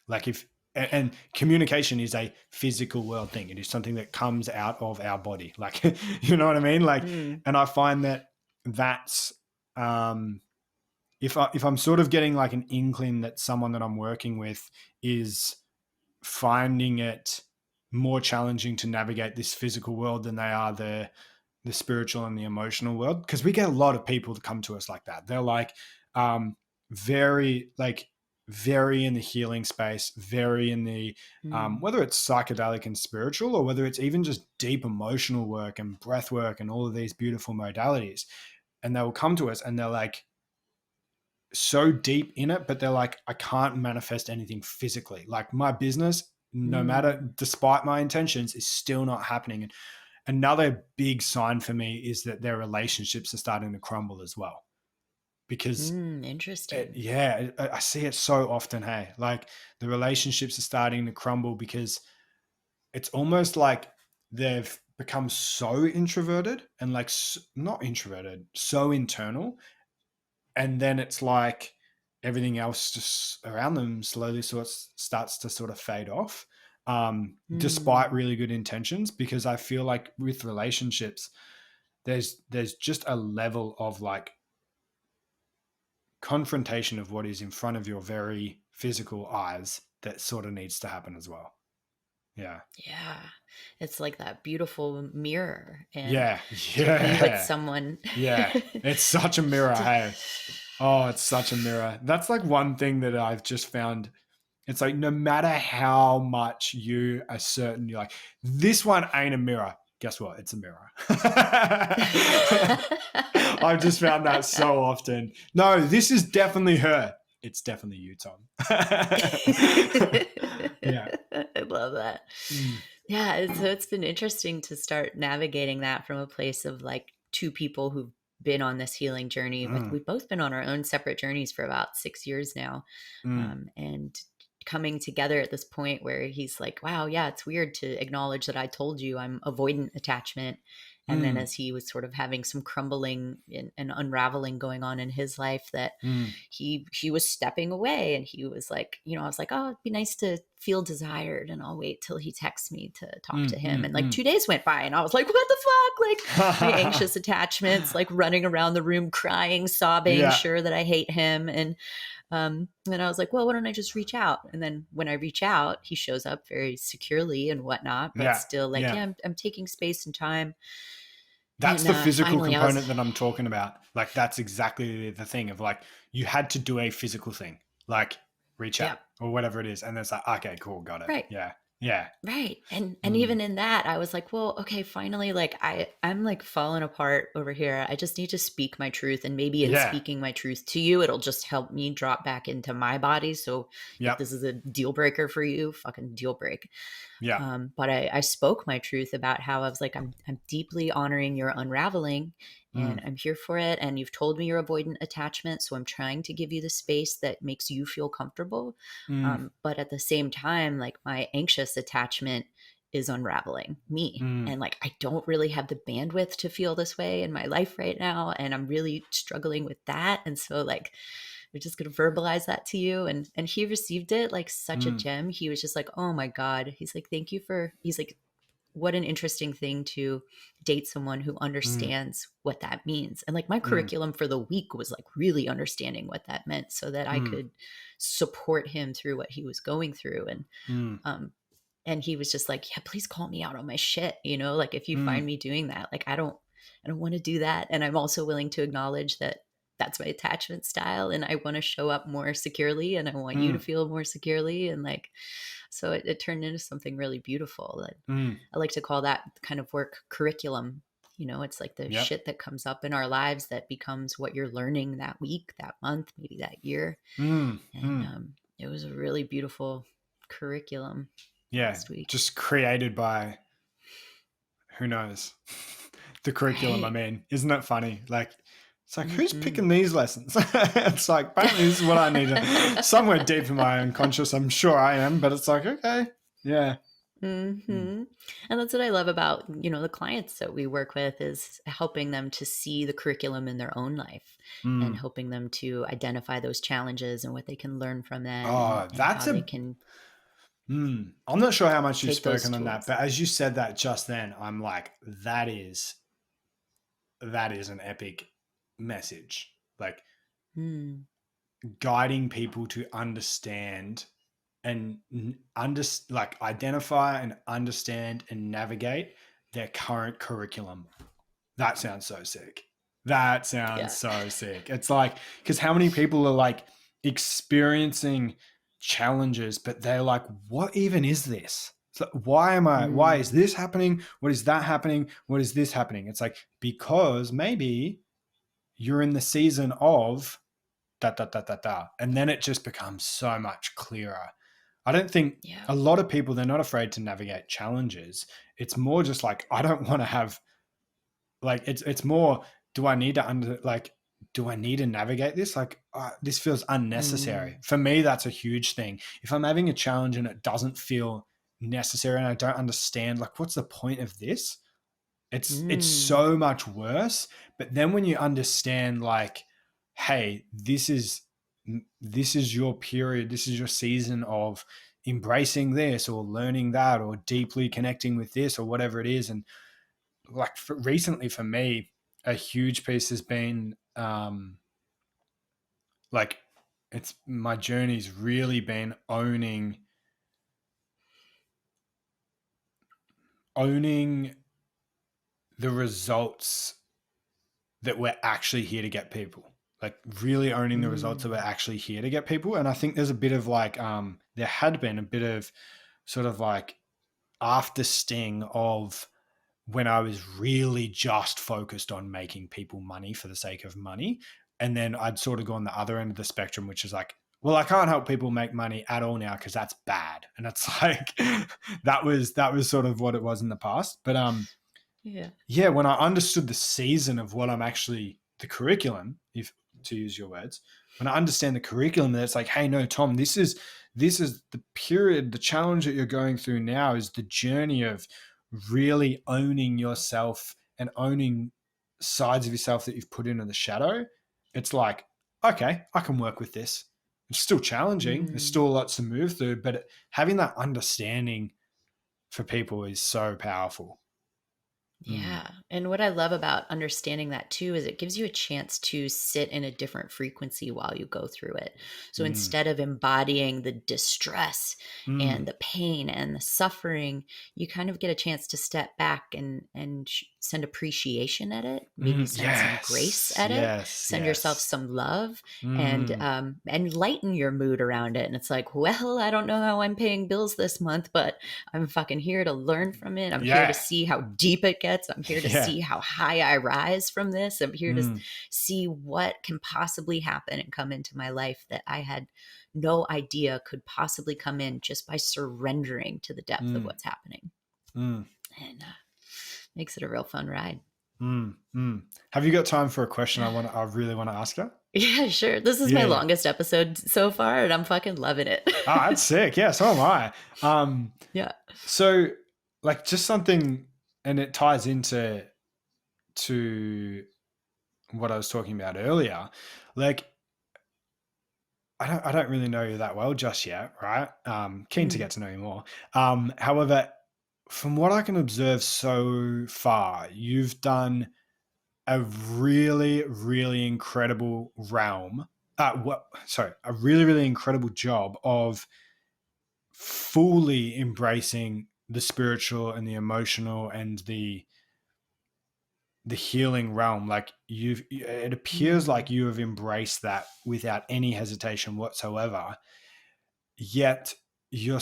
Like and communication is a physical world thing. It is something that comes out of our body. Like, you know what I mean? Like, and I find that that's, if I'm sort of getting like an inkling that someone that I'm working with is finding it more challenging to navigate this physical world than they are the spiritual and the emotional world, because we get a lot of people that come to us like that. They're like very in the healing space, very in the whether it's psychedelic and spiritual, or whether it's even just deep emotional work and breath work and all of these beautiful modalities. And they will come to us and they're like so deep in it, but they're like, I can't manifest anything physically. Like my business, no matter, despite my intentions, is still not happening. And another big sign for me is that their relationships are starting to crumble as well. Because interesting. I see it so often. Hey, like the relationships are starting to crumble because it's almost like they've become so introverted and like not introverted, so internal. And then it's like everything else just around them slowly starts to sort of fade off, despite really good intentions. Because I feel like with relationships, there's just a level of like confrontation of what is in front of your very physical eyes that sort of needs to happen as well. Yeah. Yeah. It's like that beautiful mirror. And Yeah. to be with someone. Yeah. It's such a mirror. Hey. Oh, it's such a mirror. That's like one thing that I've just found. It's like, no matter how much you are certain, you're like, this one ain't a mirror. Guess what? It's a mirror. I've just found that so often. No, this is definitely her. It's definitely you, Tom. Yeah. I love that. Yeah. So it's been interesting to start navigating that from a place of like two people who've been on this healing journey. We've both been on our own separate journeys for about 6 years now. And coming together at this point where he's like, wow, yeah, it's weird to acknowledge that I told you I'm avoidant attachment. And then as he was sort of having some crumbling and unraveling going on in his life, that he was stepping away, and he was like, I was like, oh, it'd be nice to feel desired, and I'll wait till he texts me to talk to him. And like 2 days went by and I was like, what the fuck? Like my anxious attachments, like running around the room, crying, sobbing, sure that I hate him. And I was like, well, why don't I just reach out? And then when I reach out, he shows up very securely and whatnot, but still like, I'm taking space and time. That's the physical component that I'm talking about. Like, that's exactly the thing of like, you had to do a physical thing, like reach out or whatever it is. And it's like, okay, cool. Got it. Right. Yeah. Yeah. Right. And even in that, I was like, well, okay, finally, like I'm like falling apart over here. I just need to speak my truth. And maybe in speaking my truth to you, it'll just help me drop back into my body. So if this is a deal breaker for you, fucking deal break. Yeah. But I spoke my truth about how I was like, I'm deeply honoring your unraveling, and I'm here for it. And you've told me you're avoidant attachment. So I'm trying to give you the space that makes you feel comfortable. But at the same time, like my anxious attachment is unraveling me. And like, I don't really have the bandwidth to feel this way in my life right now. And I'm really struggling with that. And so like, we're just going to verbalize that to you. And he received it like such a Mm, gem. He was just like, oh my God. He's like, thank you for, he's like, what an interesting thing to date someone who mm, understands what that means. And like my mm, curriculum for the week was like really understanding what that meant so that I mm, could support him through what he was going through. mm, Um, and he was just like, yeah, please call me out on my shit. You know, like if you find mm, me doing that, like I don't want to do that. And I'm also willing to acknowledge that that's my attachment style and I want to show up more securely and I want you to mm, feel more securely. And like, so it turned into something really beautiful. That mm. I like to call that kind of work curriculum. You know, it's like the Yep. shit that comes up in our lives that becomes what you're learning that week, that month, maybe that year. Mm, And mm. it was a really beautiful curriculum Yeah. last week. Just created by who knows the curriculum. I Right. mean, isn't it funny? Like, it's like, who's Mm-hmm. picking these lessons? It's like, apparently this is what I need to, somewhere deep in my unconscious, I'm sure I am, but it's like, okay. Yeah. Mm, Mm-hmm. And that's what I love about, you know, the clients that we work with is helping them to see the curriculum in their own life and mm. helping them to identify those challenges and what they can learn from them Oh, and how that's they a, can I'm not sure how much you've take those spoken on that, tools. but as you said that just then, I'm like, that is an epic message. Like, Mm. guiding people to understand and like identify and understand and navigate their current curriculum. That sounds so sick. That sounds Yeah. so sick. It's like, because how many people are like experiencing challenges, but they're like, what even is this? It's like, why is Mm. this happening? What is that happening? What is this happening? It's like, because maybe you're in the season of da da da da da. And then it just becomes so much clearer. I don't think Yeah. a lot of people, they're not afraid to navigate challenges. It's more just like, I don't want to have like, it's more, do I need to do I need to navigate this? Like, this feels unnecessary. Mm. For me, that's a huge thing. If I'm having a challenge and it doesn't feel necessary and I don't understand, like, what's the point of this? It's Mm. so much worse. But then when you understand, like, hey, this is your period, this is your season of embracing this or learning that or deeply connecting with this or whatever it is. And like recently for me, a huge piece has been like, it's my journey's really been owning the results that we're actually here to get people, like really owning the results that we're Mm. actually here to get people. And I think there's a bit of like there had been a bit of sort of like after sting of when I was really just focused on making people money for the sake of money. And then I'd sort of go on the other end of the spectrum, which is like, well, I can't help people make money at all now because that's bad. And it's like that was sort of what it was in the past. But Yeah. yeah, when I understood the season of what I'm actually, the curriculum, if to use your words, when I understand the curriculum, that it's like, hey, no, Tom, this is the period, the challenge that you're going through now is the journey of really owning yourself and owning sides of yourself that you've put into the shadow. It's like, okay, I can work with this. It's still challenging. There's Mm. still lots to move through, but having that understanding for people is so powerful. Mm. Yeah. And what I love about understanding that too is it gives you a chance to sit in a different frequency while you go through it. So Mm. instead of embodying the distress and Mm. the pain and the suffering, you kind of get a chance to step back and send appreciation at it, maybe send some grace Yes, at it, yes, send yourself yes. some love Mm. and lighten your mood around it. And it's like, well, I don't know how I'm paying bills this month, but I'm fucking here to learn from it. I'm here to Yeah, see how deep it gets. I'm here to yeah. see how high I rise from this. I'm here to Mm. see what can possibly happen and come into my life that I had no idea could possibly come in just by surrendering to the depth of Mm. what's happening. Mm. And makes it a real fun ride. Mm. Mm. Have you got time for a question I really want to ask you? Yeah, sure. This is my Yeah, yeah. longest episode so far, and I'm fucking loving it. Ah, that's sick. Yeah, so am I. Yeah. So like just something, and it ties into to what I was talking about earlier. Like I don't really know you that well just yet, right? Keen to Mm, get to know you more. However, from what I can observe so far, you've done a really, really incredible realm. A really, really incredible job of fully embracing the spiritual and the emotional and the healing realm. Like it appears like mm, you have embraced that without any hesitation whatsoever. Yet you're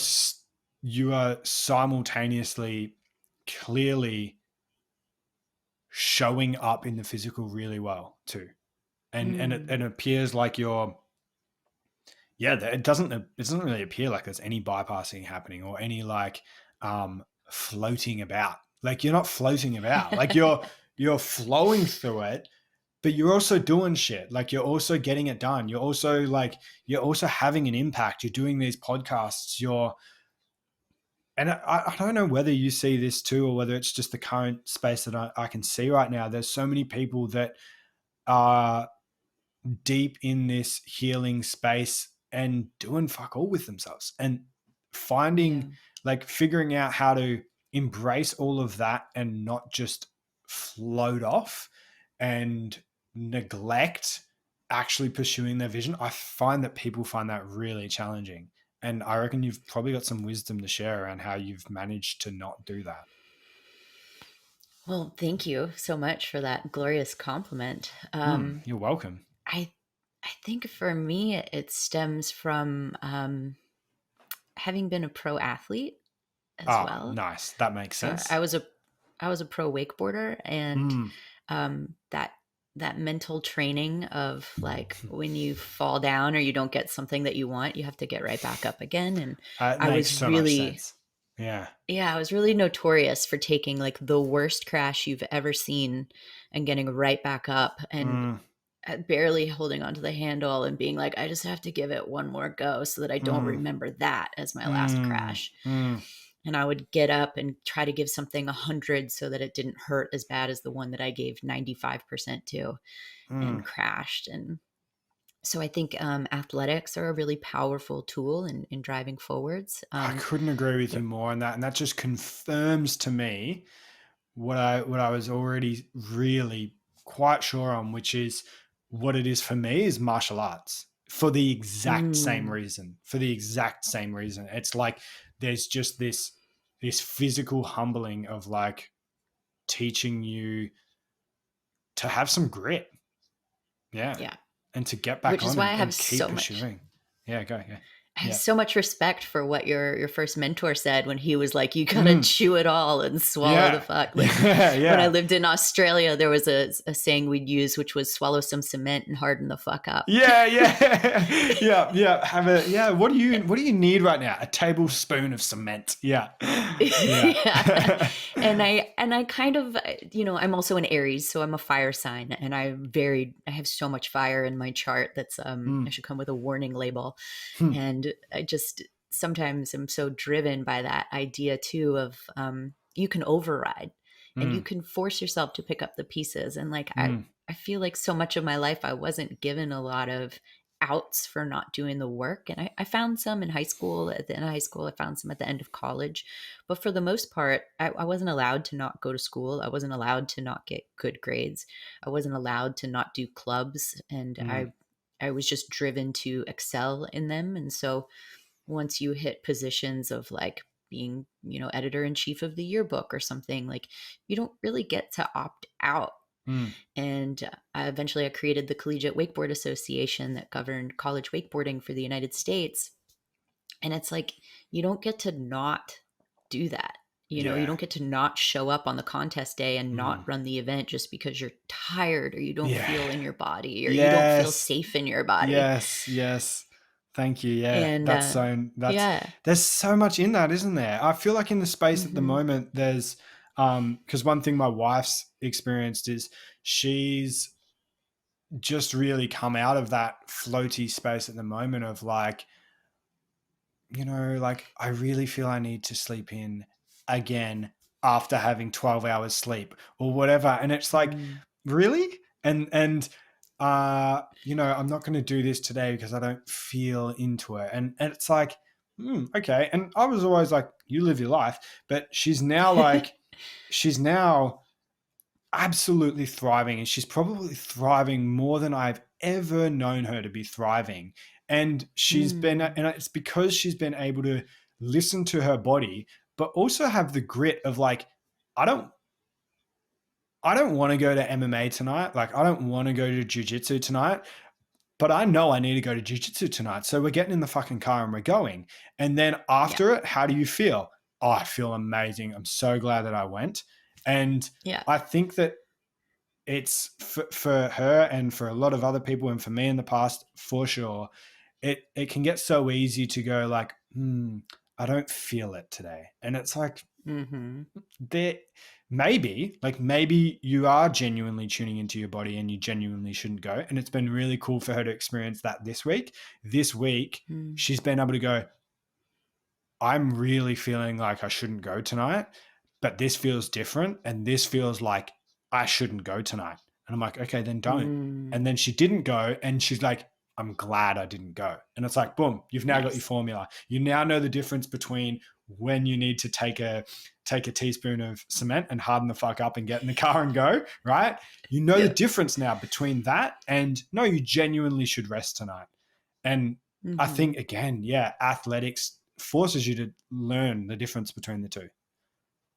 you are simultaneously clearly showing up in the physical really well too. And it mm. appears like you're it doesn't really appear like there's any bypassing happening or any like floating about. Like you're not floating about. Like you're flowing through it, but you're also doing shit. Like you're also getting it done. You're also having an impact. You're doing these podcasts. And I don't know whether you see this too, or whether it's just the current space that I can see right now. There's so many people that are deep in this healing space and doing fuck all with themselves and Yeah. figuring out how to embrace all of that and not just float off and neglect actually pursuing their vision. I find that people find that really challenging. And I reckon you've probably got some wisdom to share around how you've managed to not do that. Well, thank you so much for that glorious compliment. You're welcome. I I think for me it stems from having been a pro athlete as Ah, well. nice. That makes So sense. I was a pro wakeboarder, and Mm. that that mental training of like when you fall down or you don't get something that you want, you have to get right back up again. And It I makes was so much really, sense. Yeah. yeah, I was really notorious for taking like the worst crash you've ever seen and getting right back up and Mm, barely holding onto the handle and being like, I just have to give it one more go so that I don't mm, remember that as my last mm, crash. mm, And I would get up and try to give something 100 so that it didn't hurt as bad as the one that I gave 95% to and mm. crashed. And so I think athletics are a really powerful tool in driving forwards. I couldn't agree with you But more on that. And that just confirms to me what I was already really quite sure on, which is what it is for me is martial arts for the exact same mm, reason. For the exact same reason. It's like there's just this physical humbling of like teaching you to have some grit. Yeah. yeah, And to get back which is on why I have and keep so much pursuing. Yeah, go. Yeah. I have Yeah. so much respect for what your first mentor said when he was like, "You gotta Mm, chew it all and swallow the yeah. fuck." Like Yeah. when I Yeah. lived in Australia, there was a saying we'd use, which was "swallow some cement and harden the fuck up." Yeah, yeah, yeah, yeah. What do you need right now? A tablespoon of cement. Yeah, yeah. Yeah. And I kind of, I'm also an Aries, so I'm a fire sign, and I have so much fire in my chart that's I Mm, should come with a warning label. hmm, And I just sometimes am so driven by that idea too of you can override and you mm, can force yourself to pick up the pieces. And like mm, I feel like so much of my life I wasn't given a lot of outs for not doing the work. And I found some in high school. At the end of high school, I found some at the end of college. But for the most part, I wasn't allowed to not go to school. I wasn't allowed to not get good grades. I wasn't allowed to not do clubs. And mm, I was just driven to excel in them. And so once you hit positions of like being, editor in chief of the yearbook or something, like you don't really get to opt out. mm, And eventually I created the Collegiate Wakeboard Association that governed college wakeboarding for the United States. And it's like, you don't get to not do that. You yeah, don't get to not show up on the contest day and not mm, run the event just because you're tired or you don't yeah. feel in your body or you don't feel Yes, safe in your body. yes, yes. Thank you. Yeah, And yeah. there's so much in that, isn't there? I feel like in the space at the Hmm. moment, there's because one thing my wife's experienced is she's just really come out of that floaty space at the moment of like, like I really feel I need to sleep in again after having 12 hours sleep or whatever. And it's like, Mm. really? And I'm not going to do this today because I don't feel into it. And it's like, okay. And I was always like, you live your life. But she's now absolutely thriving. And she's probably thriving more than I've ever known her to be thriving. And and it's because she's been able to listen to her body, but also have the grit of like, I don't want to go to MMA tonight. Like, I don't want to go to jiu-jitsu tonight, but I know I need to go to jiu-jitsu tonight. So we're getting in the fucking car and we're going. And then after it, how do you feel? Oh, I feel amazing. I'm so glad that I went. And I think that it's for her and for a lot of other people, and for me in the past, for sure, it can get so easy to go like, I don't feel it today. And it's like, there maybe you are genuinely tuning into your body and you genuinely shouldn't go. And it's been really cool for her to experience that this week. She's been able to go, I'm really feeling like I shouldn't go tonight, but this feels different. And this feels like I shouldn't go tonight. And I'm like, okay, then don't. And then she didn't go. And she's like, I'm glad I didn't go. And it's like, boom, you've now got your formula. You now know the difference between when you need to take a teaspoon of cement and harden the fuck up and get in the car and go, right? You know the difference now between that and no, you genuinely should rest tonight. And I think, again, athletics forces you to learn the difference between the two.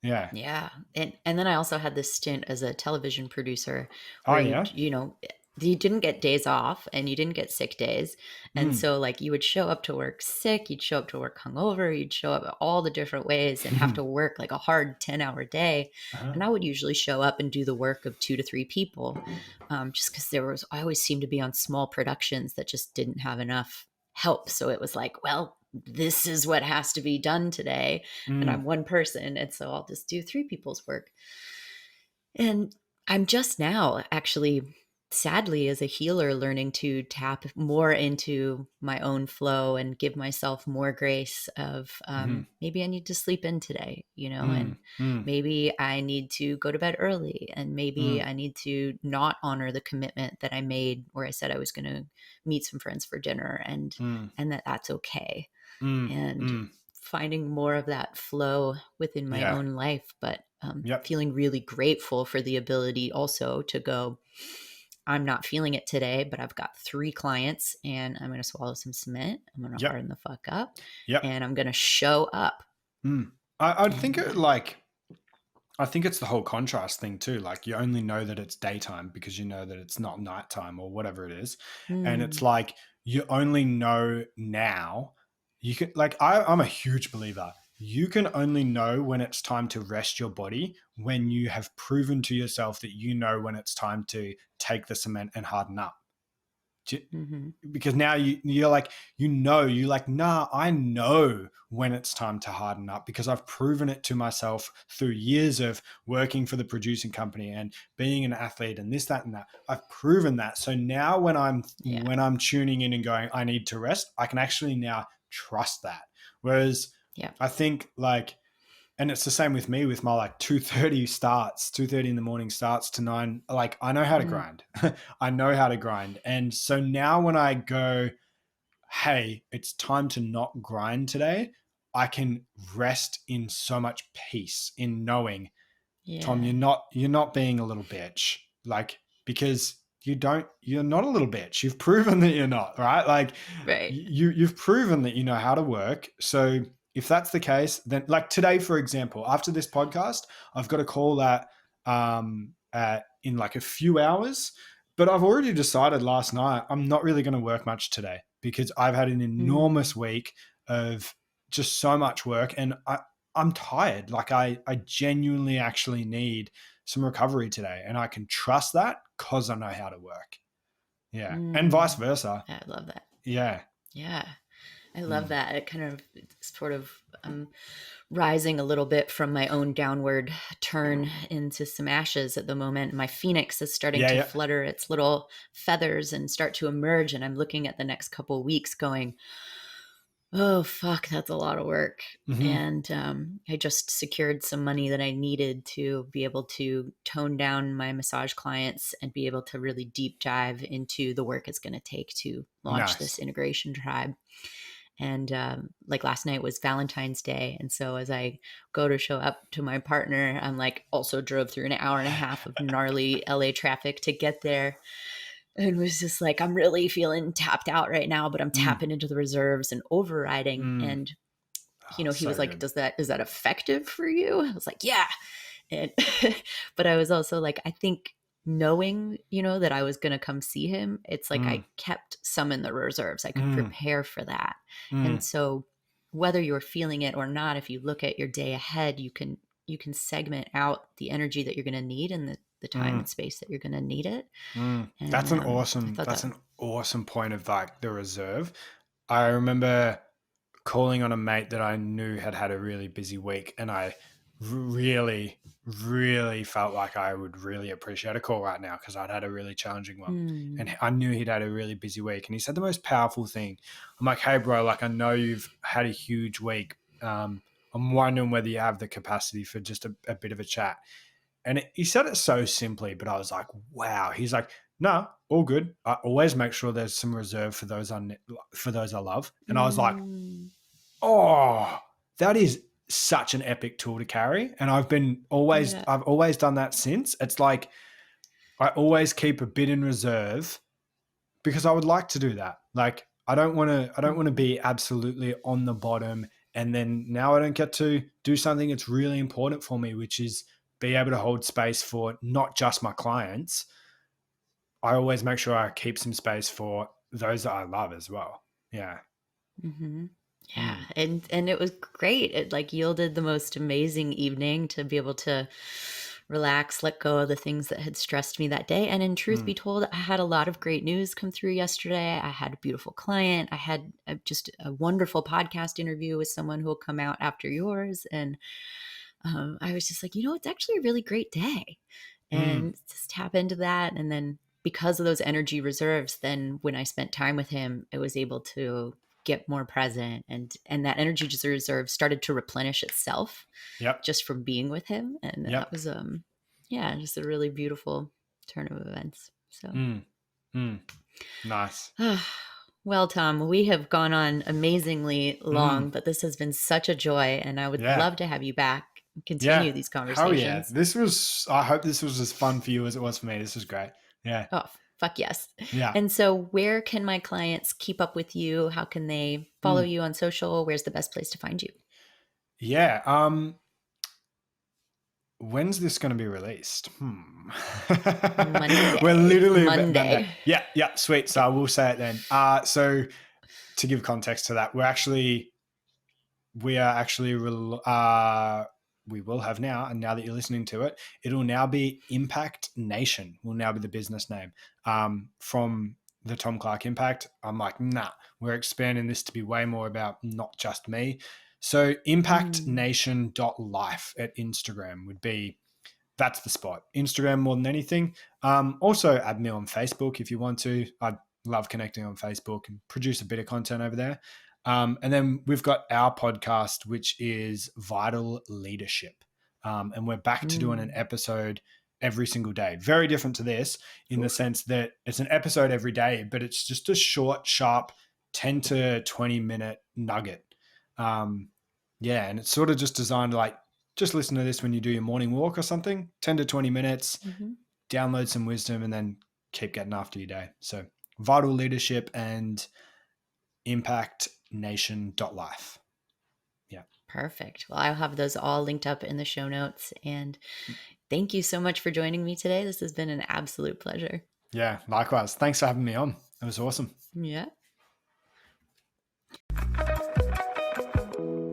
Yeah. Yeah. And then I also had this stint as a television producer where you didn't get days off and you didn't get sick days. And so like you would show up to work sick, you'd show up to work hungover, you'd show up all the different ways and have to work like a hard 10-hour day. And I would usually show up and do the work of 2 to 3 people, just because I always seemed to be on small productions that just didn't have enough help. So it was like, well, this is what has to be done today. And I'm one person. And so I'll just do 3 people's work. And I'm just now actually, sadly, as a healer, learning to tap more into my own flow and give myself more grace of maybe I need to sleep in today, and maybe I need to go to bed early, and maybe I need to not honor the commitment that I made where I said I was going to meet some friends for dinner, and that's okay. And finding more of that flow within my own life, but feeling really grateful for the ability also to go, I'm not feeling it today, but I've got 3 clients and I'm going to swallow some cement. I'm going to harden the fuck up and I'm going to show up. I think I think it's the whole contrast thing too. Like, you only know that it's daytime because you know that it's not nighttime or whatever it is. And it's like, you only know now. You can, like, I'm a huge believer. You can only know when it's time to rest your body when you have proven to yourself that you know when it's time to take the cement and harden up. Because now you're like, nah, I know when it's time to harden up because I've proven it to myself through years of working for the producing company and being an athlete and this, that, and that. I've proven that. So now when I'm tuning in and going, I need to rest, I can actually now trust that. Whereas I think and it's the same with me with my 2:30 in the morning starts to 9. Like, I know how to grind. I know how to grind. And so now when I go, hey, it's time to not grind today, I can rest in so much peace in knowing, Tom, you're not being a little bitch. Like, because you're not a little bitch. You've proven that you're not, right? Like, you've proven that you know how to work. So if that's the case, then like today, for example, after this podcast, I've got a call in like a few hours, but I've already decided last night I'm not really going to work much today because I've had an enormous week of just so much work and I'm tired. Like, I genuinely actually need some recovery today, and I can trust that because I know how to work. Yeah. And vice versa. I love that. Yeah. Yeah. I love that. It kind of sort of rising a little bit from my own downward turn into some ashes at the moment. My phoenix is starting to flutter its little feathers and start to emerge. And I'm looking at the next couple of weeks going, Oh, fuck, that's a lot of work. Mm-hmm. And I just secured some money that I needed to be able to tone down my massage clients and be able to really deep dive into the work it's going to take to launch Nice. this integration tribe. And like last night was Valentine's Day. And so as I go to show up to my partner, I'm like also drove through an hour and a half of gnarly LA traffic to get there. And was just like, I'm really feeling tapped out right now, but I'm tapping into the reserves and overriding. Mm. And, Oh, he was so like, good. is that effective for you? I was like, yeah. And, but I was also like, I think knowing, that I was going to come see him, it's like I kept some in the reserves. I could prepare for that. And so whether you're feeling it or not, if you look at your day ahead, you can segment out the energy that you're going to need and the time and space that you're going to need it. And That's an I thought that, an awesome point of like the reserve. I remember calling on a mate that I knew had a really busy week, and I really, really felt like I would really appreciate a call right now because I'd had a really challenging one. And I knew he'd had a really busy week. And he said the most powerful thing. I'm like, hey, bro, like I know you've had a huge week. I'm wondering whether you have the capacity for just a bit of a chat. And he said it so simply, but I was like, wow. He's like, no, all good. I always make sure there's some reserve for those I love. And I was like, oh, that is such an epic tool to carry. And I've always done that since. It's like I always keep a bit in reserve because I would like to do that. Like I don't want to be absolutely on the bottom. And then now I don't get to do something that's really important for me, which is be able to hold space for not just my clients. I always make sure I keep some space for those that I love as well. Yeah. Yeah. And it was great. It like yielded the most amazing evening to be able to relax, let go of the things that had stressed me that day. And in truth be told, I had a lot of great news come through yesterday. I had a beautiful client. I had just a wonderful podcast interview with someone who will come out after yours. And I was just like, it's actually a really great day. And just tap into that. And then because of those energy reserves, then when I spent time with him, I was able to get more present, and that energy reserve started to replenish itself just from being with him. And that was just a really beautiful turn of events. So Nice. Well, Tom, we have gone on amazingly long, but this has been such a joy, and I would love to have you back and continue these conversations. Hell yeah. I hope this was as fun for you as it was for me. This was great. Yeah. Oh, fuck yes. Yeah. And so where can my clients keep up with you? How can they follow you on social? Where's the best place to find you? Yeah. When's this going to be released? Monday. We're literally Monday. Yeah. Sweet. So I will say it then. So to give context to that, we will have now, and now that you're listening to it, it'll now be Impact Nation will now be the business name. From the Tom Clark Impact, I'm like, nah, we're expanding this to be way more about not just me. So impactnation.life at Instagram that's the spot. Instagram more than anything. Also add me on Facebook if you want to. I'd love connecting on Facebook and produce a bit of content over there. And then we've got our podcast, which is Vital Leadership. And we're back to doing an episode every single day. Very different to this in the sense that it's an episode every day, but it's just a short, sharp 10 to 20 minute nugget. And it's sort of just designed to like, just listen to this when you do your morning walk or something, 10 to 20 minutes, download some wisdom, and then keep getting after your day. So Vital Leadership and impactnation.life. Yeah. Perfect. Well, I'll have those all linked up in the show notes. And thank you so much for joining me today. This has been an absolute pleasure. Yeah, likewise. Thanks for having me on. It was awesome. Yeah.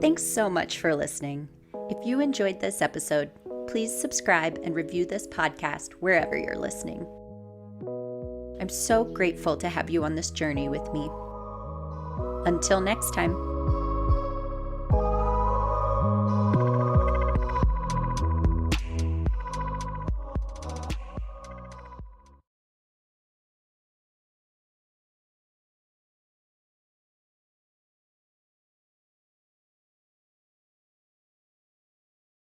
Thanks so much for listening. If you enjoyed this episode, please subscribe and review this podcast wherever you're listening. I'm so grateful to have you on this journey with me. Until next time.